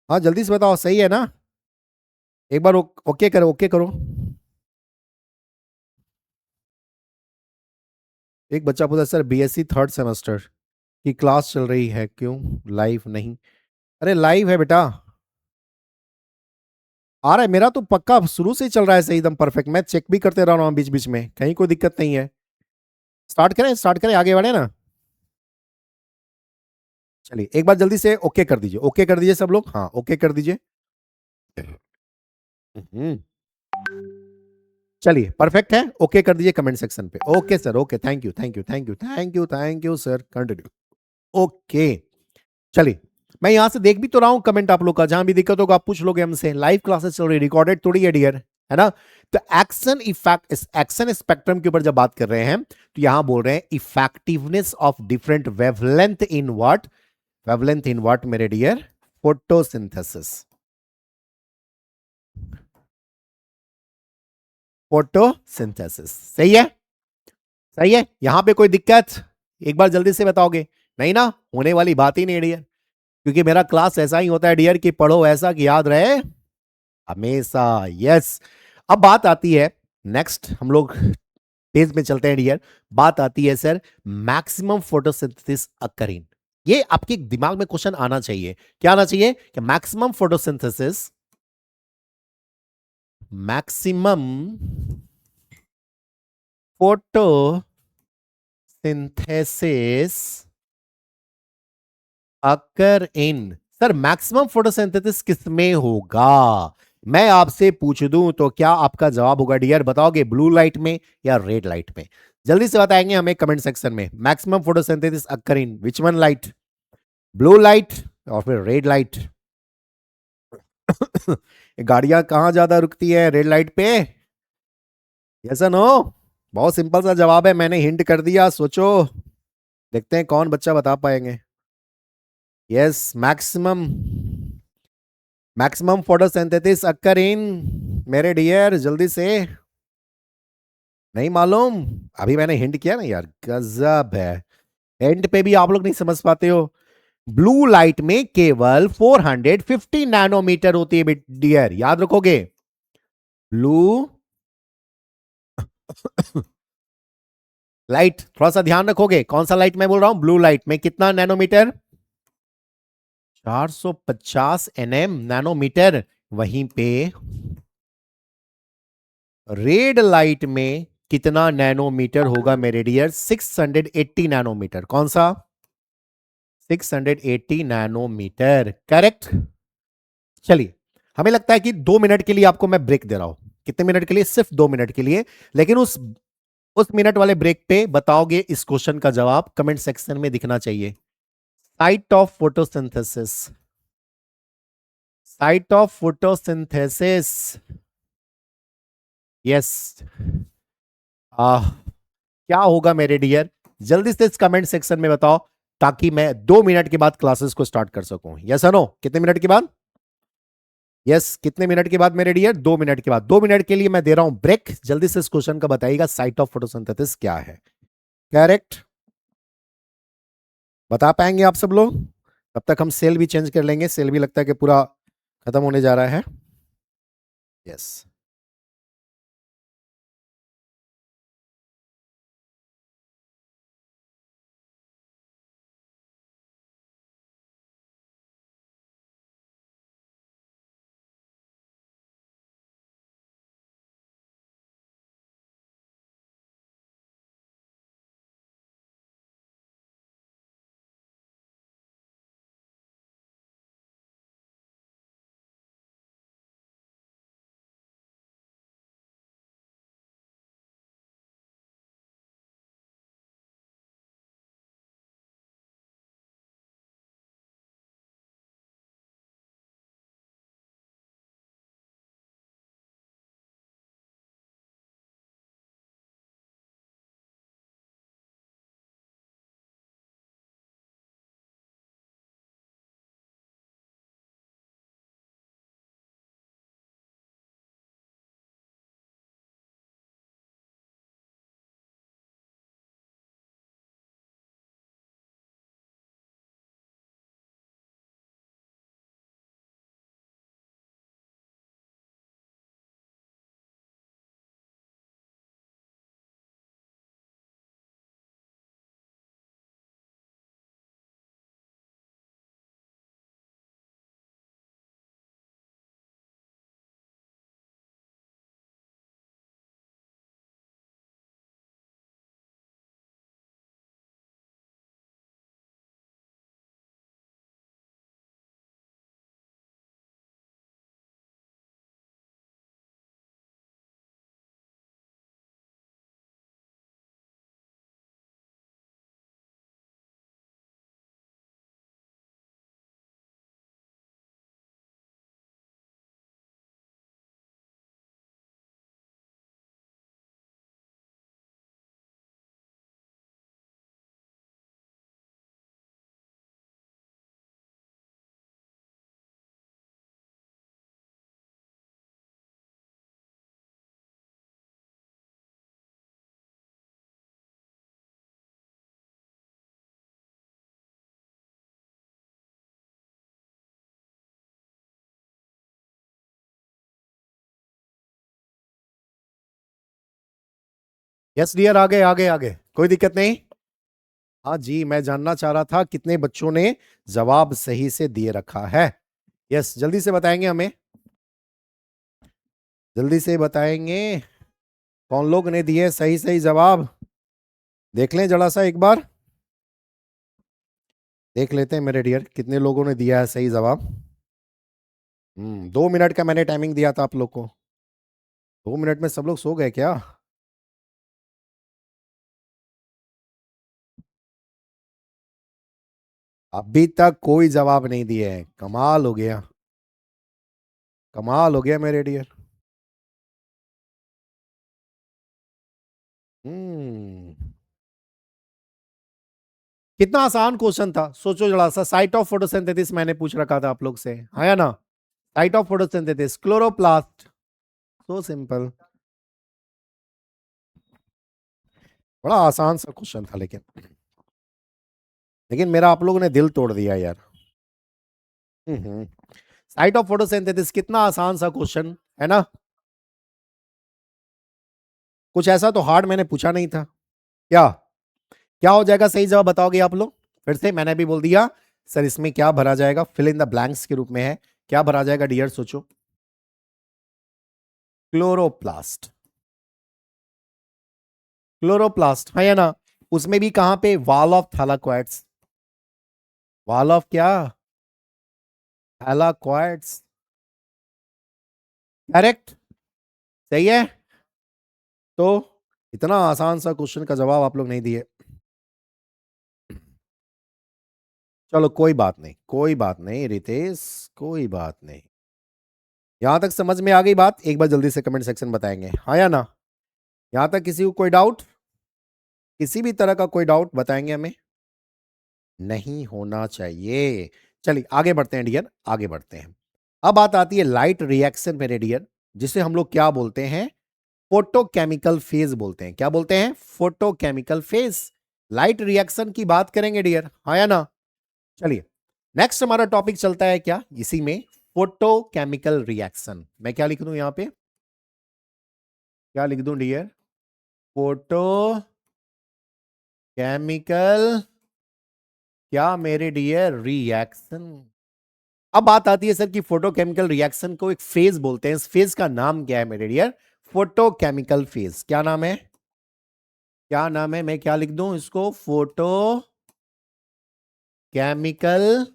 Speaker 1: हाँ जल्दी से बताओ, सही है ना? एक बार ओके करो, ओके करो। एक बच्चा पूछा सर बीएससी थर्ड सेमेस्टर, कि क्लास चल रही है, क्यों लाइव नहीं? अरे लाइव है बेटा, आ रहा है मेरा तो पक्का शुरू से ही चल रहा है सही एकदम परफेक्ट। मैं चेक भी करते रह रहा हूँ बीच बीच में, कहीं कोई दिक्कत नहीं है। स्टार्ट करें आगे बढ़े ना। चलिए एक बार जल्दी से ओके कर दीजिए, ओके कर दीजिए सब लोग, हाँ ओके कर दीजिए। हम्म, चलिए परफेक्ट है, ओके कर दीजिए कमेंट सेक्शन पे। Okay sir, okay, thank you thank you thank you thank you thank you sir, continue. Okay, चलिए मैं यहां से देख भी तो रहा हूं कमेंट आप लोग का, जहां भी दिक्कत होगा आप पूछ लोगे हमसे, लाइव क्लासेस चल रही, रिकॉर्डेड थोड़ी है डियर, है ना? तो एक्शन इफेक्ट, एक्शन स्पेक्ट्रम के ऊपर जब बात कर रहे हैं तो यहां बोल रहे हैं effectiveness of different wavelength in what, wavelength in what मेरे डियर, फोटोसिंथेसिस। फोटोसिंथेसिस सही है, सही है, यहां पे कोई दिक्कत? एक बार जल्दी से बताओगे? नहीं ना, होने वाली बात ही नहीं है डियर, क्योंकि मेरा क्लास ऐसा ही होता है डियर कि पढ़ो ऐसा कि याद रहे हमेशा। यस, अब बात आती है, नेक्स्ट हम लोग पेज में चलते हैं डियर। बात आती है सर मैक्सिमम फोटोसिंथेसिस अकरिंग, ये आपके दिमाग में क्वेश्चन आना चाहिए, क्या आना चाहिए? कि maximum photosynthesis, maximum photosynthesis occur इन, सर मैक्सिमम फोटोसिंथेसिस किसमें होगा? मैं आपसे पूछ दूं तो क्या आपका जवाब होगा डियर, बताओगे ब्लू लाइट में या रेड लाइट में? जल्दी से बताएंगे हमें कमेंट सेक्शन में, maximum photosynthesis occur in which one light, blue light और फिर रेड लाइट? गाड़ियां कहां ज्यादा रुकती है, रेड लाइट पे? Yes no? बहुत सिंपल सा जवाब है, मैंने हिंट कर दिया, सोचो, देखते हैं कौन बच्चा बता पाएंगे। Yes, maximum, maximum photosynthesis occur इन मेरे डियर, जल्दी से। नहीं मालूम? अभी मैंने हिंट किया ना यार, गजब है, हिंट पे भी आप लोग नहीं समझ पाते हो। ब्लू लाइट में केवल 450 नैनोमीटर होती है डियर, याद रखोगे। ब्लू लाइट, थोड़ा सा ध्यान रखोगे, कौन सा लाइट मैं बोल रहा हूं, ब्लू लाइट में कितना नैनोमीटर? 450 NM nanometre. वहीं पे रेड लाइट में कितना नैनोमीटर होगा मेरे डियर? 680 नैनोमीटर। कौन सा? 680 नैनोमीटर, करेक्ट। चलिए, हमें लगता है कि 2 मिनट के लिए आपको मैं ब्रेक दे रहा हूं, कितने मिनट के लिए? सिर्फ 2 मिनट के लिए, लेकिन उस मिनट वाले ब्रेक पे बताओगे इस क्वेश्चन का जवाब, कमेंट सेक्शन में दिखना चाहिए। Site of photosynthesis, site of photosynthesis, yes, क्या होगा मेरे डियर? जल्दी से इस कमेंट सेक्शन में बताओ, ताकि मैं 2 मिनट के बाद क्लासेस को स्टार्ट कर सकूं। Yes no? कितने मिनट के बाद? यस, कितने मिनट के बाद मेरे डियर? 2 मिनट के बाद। 2 मिनट के लिए मैं दे रहा हूं ब्रेक, जल्दी से इस क्वेश्चन का बताइएगा, साइट ऑफ फोटोसिंथेसिस क्या है? करेक्ट, बता पाएंगे आप सब लोग? तब तक हम सेल भी चेंज कर लेंगे, सेल भी लगता है कि पूरा खत्म होने जा रहा है। यस। यस डियर, आगे आगे आगे, कोई दिक्कत नहीं। हाँ जी, मैं जानना चाह रहा था कितने बच्चों ने जवाब सही से दिए रखा है। यस, जल्दी से बताएंगे हमें, जल्दी से बताएंगे कौन लोग ने दिए सही सही जवाब। देख लें जरा सा एक बार, देख लेते हैं मेरे डियर कितने लोगों ने दिया है सही जवाब। 2 मिनट का मैंने टाइमिंग दिया था आप लोग को। 2 मिनट में सब लोग सो गए क्या? अभी तक कोई जवाब नहीं दिए हैं, कमाल हो गया, कमाल हो गया मेरे डियर। हम्म कितना आसान क्वेश्चन था, सोचो जरा सा। साइट ऑफ फोटोसिंथेसिस मैंने पूछ रखा था आप लोग से, है या ना? Site of photosynthesis chloroplast, so simple. बड़ा आसान सा क्वेश्चन था, लेकिन मेरा आप लोगों ने दिल तोड़ दिया यार। साइट ऑफ फोटोसिंथेसिस कितना आसान सा क्वेश्चन है ना? कुछ ऐसा तो हार्ड मैंने पूछा नहीं था। क्या क्या हो जाएगा सही जवाब बताओगे आप लोग? फिर से मैंने भी बोल दिया सर, इसमें क्या भरा जाएगा, फिल इन द ब्लैंक्स के रूप में है। क्या भरा जाएगा डियर, सोचो। क्लोरोप्लास्ट, क्लोरोप्लास्ट है या ना? उसमें भी कहां पे, वॉल ऑफ थैलाक्वाइड्स। वॉल ऑफ क्या? थैलाक्वाइड्स, करेक्ट, सही है। तो इतना आसान सा क्वेश्चन का जवाब आप लोग नहीं दिए। चलो कोई बात नहीं, कोई बात नहीं रितेश, कोई बात नहीं। यहां तक समझ में आ गई बात? एक बार जल्दी से कमेंट सेक्शन बताएंगे, हाँ या ना? यहां तक किसी को कोई डाउट, किसी भी तरह का कोई डाउट बताएंगे हमें? नहीं होना चाहिए। चलिए आगे बढ़ते हैं डियर, आगे बढ़ते हैं। अब बात आती है लाइट रिएक्शन मेरे डियर, जिसे हम लोग क्या बोलते हैं, फोटोकेमिकल फेज बोलते हैं। क्या बोलते हैं? Photochemical phase. लाइट रिएक्शन की बात करेंगे डियर, हाँ या ना? चलिए, नेक्स्ट हमारा टॉपिक चलता है क्या इसी में, फोटोकेमिकल रिएक्शन। मैं क्या लिख दूं यहां पे, क्या लिख दूं डियर? फोटो केमिकल, क्या मेरे डियर, रिएक्शन। अब बात आती है सर कि फोटोकेमिकल रिएक्शन को एक फेज बोलते हैं, इस फेज का नाम क्या है मेरे डियर? Photochemical phase. क्या नाम है, क्या नाम है? मैं क्या लिख दूं इसको, फोटो केमिकल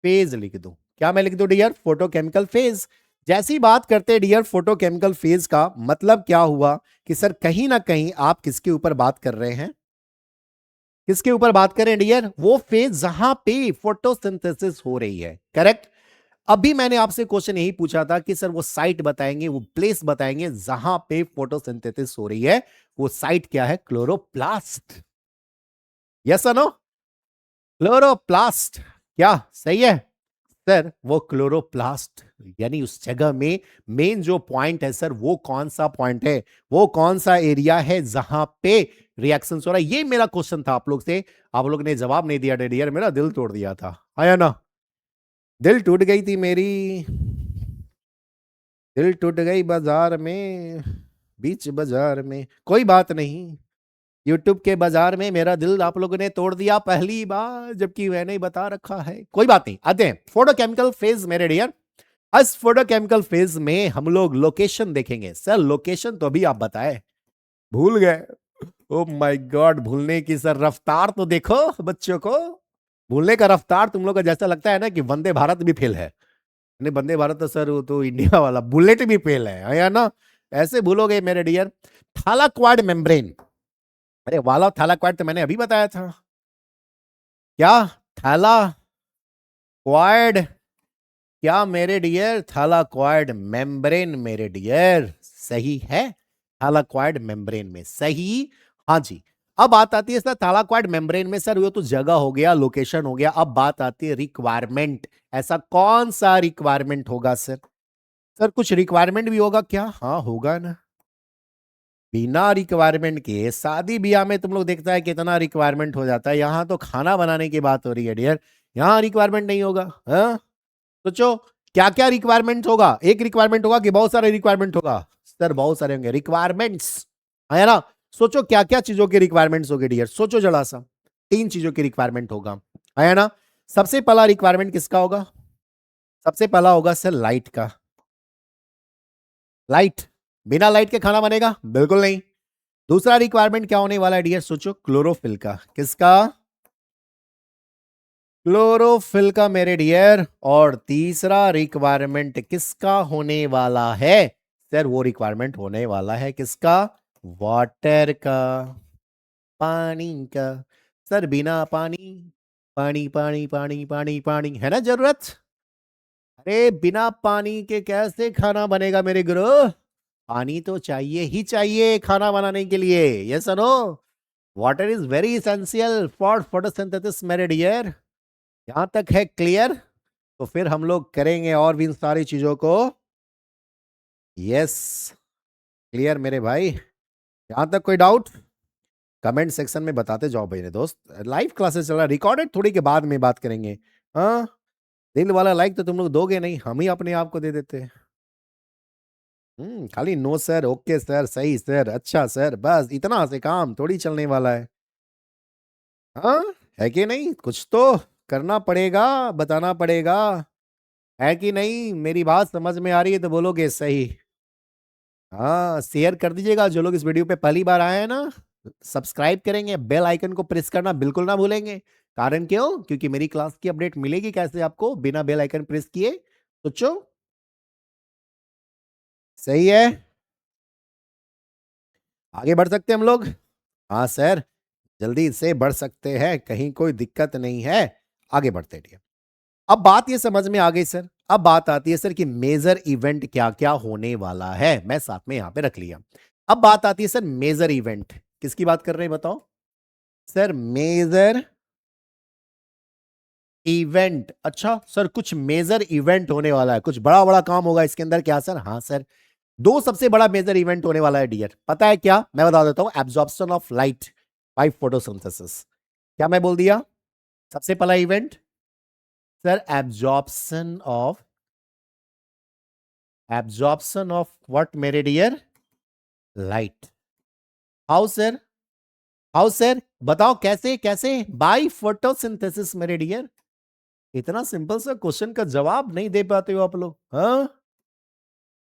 Speaker 1: फेज लिख दूं। क्या मैं लिख दूं डियर? Photochemical phase. जैसी बात करते हैं डियर फोटोकेमिकल फेज का मतलब क्या हुआ कि सर कहीं ना कहीं आप किसके ऊपर बात कर रहे हैं, किसके ऊपर बात करें डियर? वो फेज जहां पे फोटोसिंथेसिस हो रही है, करेक्ट। अभी मैंने आपसे क्वेश्चन यही पूछा था कि सर वो साइट बताएंगे, वो प्लेस बताएंगे जहां पे फोटोसिंथेसिस हो रही है। वो साइट क्या है? क्लोरोप्लास्ट। यस और नो? क्लोरोप्लास्ट, क्या सही है? सर वो क्लोरोप्लास्ट यानी उस जगह में मेन जो पॉइंट है सर, वो कौन सा पॉइंट है, वो कौन सा एरिया है जहां पे रिएक्शन हो रहा है? ये मेरा क्वेश्चन था आप लोग से, आप लोग ने जवाब नहीं दिया डियर, मेरा दिल तोड़ दिया था, आया ना? दिल टूट गई थी मेरी, दिल टूट गई बाजार में, बीच बाजार में। कोई बात नहीं, यूट्यूब के बाजार में मेरा दिल आप लोगों ने तोड़ दिया पहली बार, जबकि मैंने ही बता रखा है। कोई बात नहीं, आते हैं फोटोकेमिकल फेज मेरे डियर। इस फोटोकेमिकल फेज में हम लोग लोकेशन देखेंगे। सर लोकेशन तो अभी आप बताए, भूल गए? ओ माय गॉड, भूलने की सर रफ्तार तो देखो बच्चों को, भूलने का रफ्तार तुम लोग का जैसा लगता है ना कि वंदे भारत भी फेल है। नहीं वंदे भारत तो सर वो तो इंडिया वाला बुलेट भी फेल है या ना? ऐसे भूलोगे मेरे डियर। थालाक्वाड मेम्ब्रेन, अरे वाला थालाक्वाड तो मैंने अभी बताया था। क्या थैलाक्वाड, क्या मेरे डियर? थैलाक्वाड मेम्ब्रेन मेरे डियर, सही है। थैलाक्वाड मेम्ब्रेन में सही, हाँ जी। अब बात आती है सर थैलाक्वाड मेम्ब्रेन में, सर वो तो जगह हो गया, लोकेशन हो गया। अब बात आती है रिक्वायरमेंट, ऐसा कौन सा रिक्वायरमेंट होगा सर? सर कुछ रिक्वायरमेंट भी होगा क्या? हाँ होगा ना। बिना रिक्वायरमेंट के शादी ब्याह में तुम लोग देखता है कितना रिक्वायरमेंट हो जाता है, यहां तो खाना बनाने की बात हो रही है डियर, यहां रिक्वायरमेंट नहीं होगा। हाँ सोचो क्या क्या रिक्वायरमेंट होगा, एक रिक्वायरमेंट होगा कि बहुत सारे रिक्वायरमेंट होगा? सर बहुत सारे होंगे रिक्वायरमेंट्स, है ना? सोचो क्या क्या चीजों की रिक्वायरमेंट्स होगी डियर, सोचो जरा सा। 3 चीजों की रिक्वायरमेंट होगा, है ना। सबसे पहला रिक्वायरमेंट किसका होगा? सबसे पहला होगा सर लाइट का। लाइट, बिना लाइट के खाना बनेगा? बिल्कुल नहीं। दूसरा रिक्वायरमेंट क्या होने वाला है डियर, सोचो क्लोरोफिल का। किसका? क्लोरोफिल का मेरे डियर। और तीसरा रिक्वायरमेंट किसका होने वाला है? सर वो रिक्वायरमेंट होने वाला है किसका? वाटर का, पानी का। सर बिना पानी, पानी पानी पानी पानी पानी, है ना जरूरत। अरे बिना पानी के कैसे खाना बनेगा मेरे गुरु? पानी तो चाहिए ही चाहिए खाना बनाने के लिए, yes no. Water is very essential for photosynthesis मेरे डियर। यहां तक है क्लियर? तो फिर हम लोग करेंगे और भी इन सारी चीजों को। यस, क्लियर मेरे भाई। यहां तक कोई डाउट? कमेंट सेक्शन में बताते जाओ मेरे दोस्त। लाइव क्लासेस चल रहा है, रिकॉर्डेड थोड़ी के बाद में बात करेंगे। हाँ, दिल वाला लाइक तो तुम लोग दोगे नहीं, हम ही अपने आप को दे देते हैं। खाली नो सर, ओके सर, सही सर, अच्छा सर, बस इतना से काम थोड़ी चलने वाला है। हाँ, है कि नहीं? कुछ तो करना पड़ेगा, बताना पड़ेगा, है कि नहीं? मेरी बात समझ में आ रही है तो बोलोगे सही। हाँ, शेयर कर दीजिएगा जो लोग इस वीडियो पे पहली बार आए हैं ना। सब्सक्राइब करेंगे, बेल आइकन को प्रेस करना बिल्कुल ना भूलेंगे। कारण क्यों? क्योंकि मेरी क्लास की अपडेट मिलेगी कैसे आपको बिना बेल आइकन प्रेस किए? सोचो। सही है, आगे बढ़ सकते हैं हम लोग। हाँ सर, जल्दी से बढ़ सकते हैं, कहीं कोई दिक्कत नहीं है। आगे बढ़ते हैं। अब बात ये समझ में आ गई सर। अब बात आती है सर कि मेजर इवेंट क्या क्या होने वाला है, मैं साथ में यहां पे रख लिया। अब बात आती है सर मेजर इवेंट। किसकी बात कर रहे हैं बताओ? Sir major event. अच्छा सर, कुछ मेजर इवेंट होने वाला है, कुछ बड़ा बड़ा काम होगा इसके अंदर क्या सर? हाँ सर, दो सबसे बड़ा मेजर इवेंट होने वाला है डियर। पता है क्या? मैं बता देता हूं, absorption of light by photosynthesis. क्या मैं बोल दिया? सबसे पहला event sir absorption of what मेरे dear? Light. How sir? How sir, बताओ कैसे कैसे? बाय फोटोसिंथेसिस मेरे डियर। इतना सिंपल सा क्वेश्चन का जवाब नहीं दे पाते हो आप लोग? हाँ,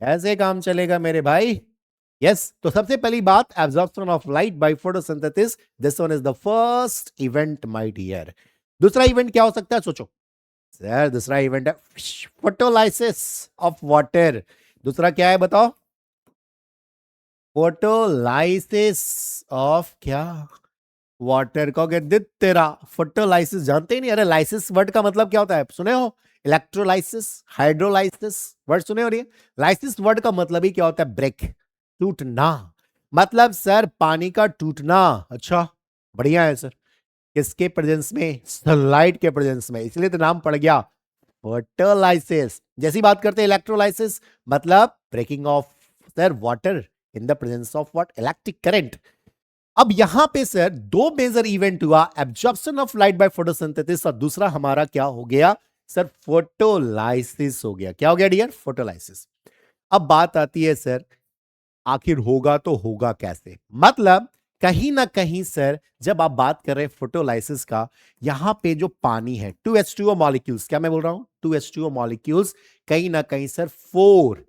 Speaker 1: ऐसे काम चलेगा मेरे भाई। यस, तो सबसे पहली बात absorption of light by photosynthesis, this one is the first event my dear. दूसरा इवेंट क्या हो सकता है सोचो? सर दूसरा इवेंट है फोटोलाइसिस ऑफ वाटर। दूसरा क्या है बताओ? फोटोलाइसिस ऑफ क्या? वाटर को दित तेरा। फोटोलाइसिस जानते ही नहीं? अरे लाइसिस वर्ड का मतलब क्या होता है सुने हो? इलेक्ट्रोलाइसिस, हाइड्रोलाइसिस वर्ड सुने हो रही है? लाइसिस वर्ड का मतलब ही क्या होता है? ब्रेक, टूटना। मतलब सर पानी का टूटना। अच्छा, बढ़िया है सर। किसके प्रेजेंस में? सनलाइट के प्रेजेंस में, इसलिए तो नाम पड़ गया फोटोलाइसिस। जैसी बात करते हैं इलेक्ट्रोलाइसिस, मतलब breaking of sir water in the presence of what? Electric current. अब यहां पे सर दो मेजर इवेंट हुआ, absorption of light by photosynthesis, और दूसरा हमारा क्या हो गया सर? फोटोलाइसिस हो गया। क्या हो गया डियर? फोटोलाइसिस। अब बात आती है सर, आखिर होगा तो होगा कैसे? मतलब कहीं ना कहीं सर जब आप बात कर रहे हैं फोटोलाइसिस का, यहां पे जो पानी है 2H2O मॉलिक्यूल्स, क्या मैं बोल रहा हूं? 2H2O मॉलिक्यूल्स, कहीं ना कहीं सर 4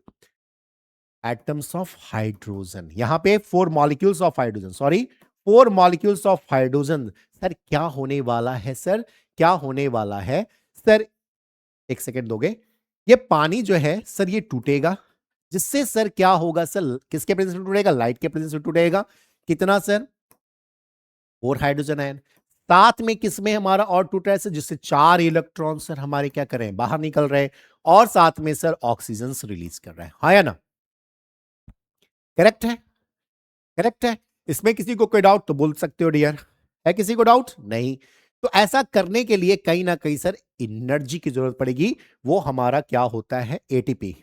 Speaker 1: एटम्स ऑफ हाइड्रोजन, यहां पे 4 molecules of hydrogen, sorry 4 molecules of hydrogen. Sir क्या होने वाला है सर? क्या होने वाला है सर? एक सेकेंड दोगे? ये पानी जो है सर ये टूटेगा, जिससे सर क्या होगा सर? किसके प्रेजेंस में टूटेगा? लाइट के प्रेजेंस में टूटेगा। कितना सर? 4 hydrogen ion. साथ में किसमें हमारा और टूट रहा है सर? जिससे 4 इलेक्ट्रॉन सर हमारे क्या कर रहे हैं? बाहर निकल रहे हैं, और साथ में सर ऑक्सीजन रिलीज कर रहे हैं। हाँ या ना? करेक्ट है? करेक्ट है? इसमें किसी को कोई डाउट तो बोल सकते हो डियर। है किसी को डाउट? नहीं। तो ऐसा करने के लिए कहीं ना कहीं सर एनर्जी की जरूरत पड़ेगी, वो हमारा क्या होता है? एटीपी।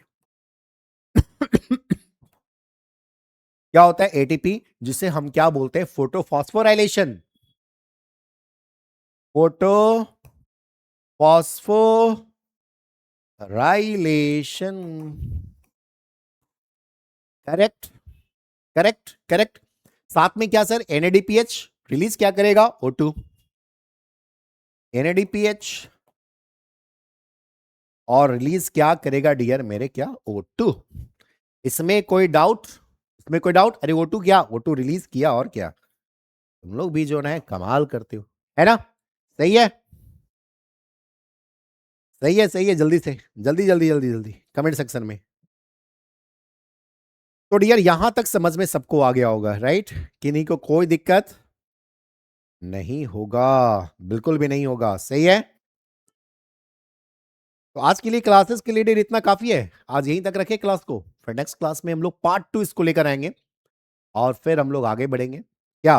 Speaker 1: क्या होता है? एटीपी, जिसे हम क्या बोलते हैं? Photophosphorylation. Photo phosphorylation. Correct, correct, correct. साथ में क्या सर, एनएडीपीएच रिलीज क्या करेगा, O2, एनएडीपीएच और रिलीज क्या करेगा डियर मेरे, क्या, O2। इसमें कोई डाउट, इसमें कोई डाउट? अरे O2 क्या, O2 रिलीज किया और क्या। तुम लोग भी जो है कमाल करते हो, है ना। सही है, सही है, सही है। जल्दी से, जल्दी जल्दी जल्दी जल्दी कमेंट सेक्शन में। तो डियर यहां तक समझ में सबको आ गया होगा, राइट? किन्हीं को कोई दिक्कत नहीं होगा, बिल्कुल भी नहीं होगा, सही है। तो आज के लिए क्लासेस के लिए इतना काफी है, आज यहीं तक रखे क्लास को, फिर नेक्स्ट क्लास में हम लोग पार्ट 2 इसको लेकर आएंगे और फिर हम लोग आगे बढ़ेंगे, क्या,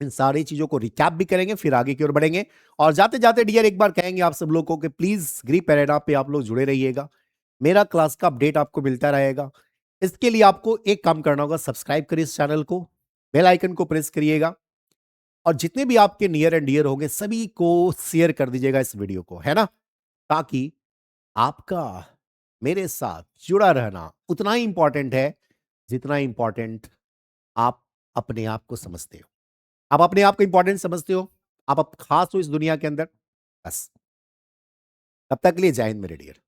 Speaker 1: इन सारी चीजों को रिकैप भी करेंगे, फिर आगे की ओर बढ़ेंगे। और जाते जाते डियर एक बार कहेंगे आप सब लोगों को कि प्लीज ग्री पैरेडा पे आप लोग जुड़े रहिएगा, मेरा क्लास का अपडेट आपको मिलता रहेगा। इसके लिए आपको एक काम करना होगा, सब्सक्राइब करिए इस चैनल को, बेल आइकन को प्रेस करिएगा, और जितने भी आपके नियर एंड डियर होंगे सभी को शेयर कर दीजिएगा इस वीडियो को, है ना, ताकि आपका मेरे साथ जुड़ा रहना उतना ही इंपॉर्टेंट है जितना इंपॉर्टेंट आप अपने आप को समझते हो। आप अपने आप को इंपॉर्टेंट समझते हो, आप अब खास हो इस दुनिया के अंदर, बस। तब तक के लिए जय हिंद मेरे डियर।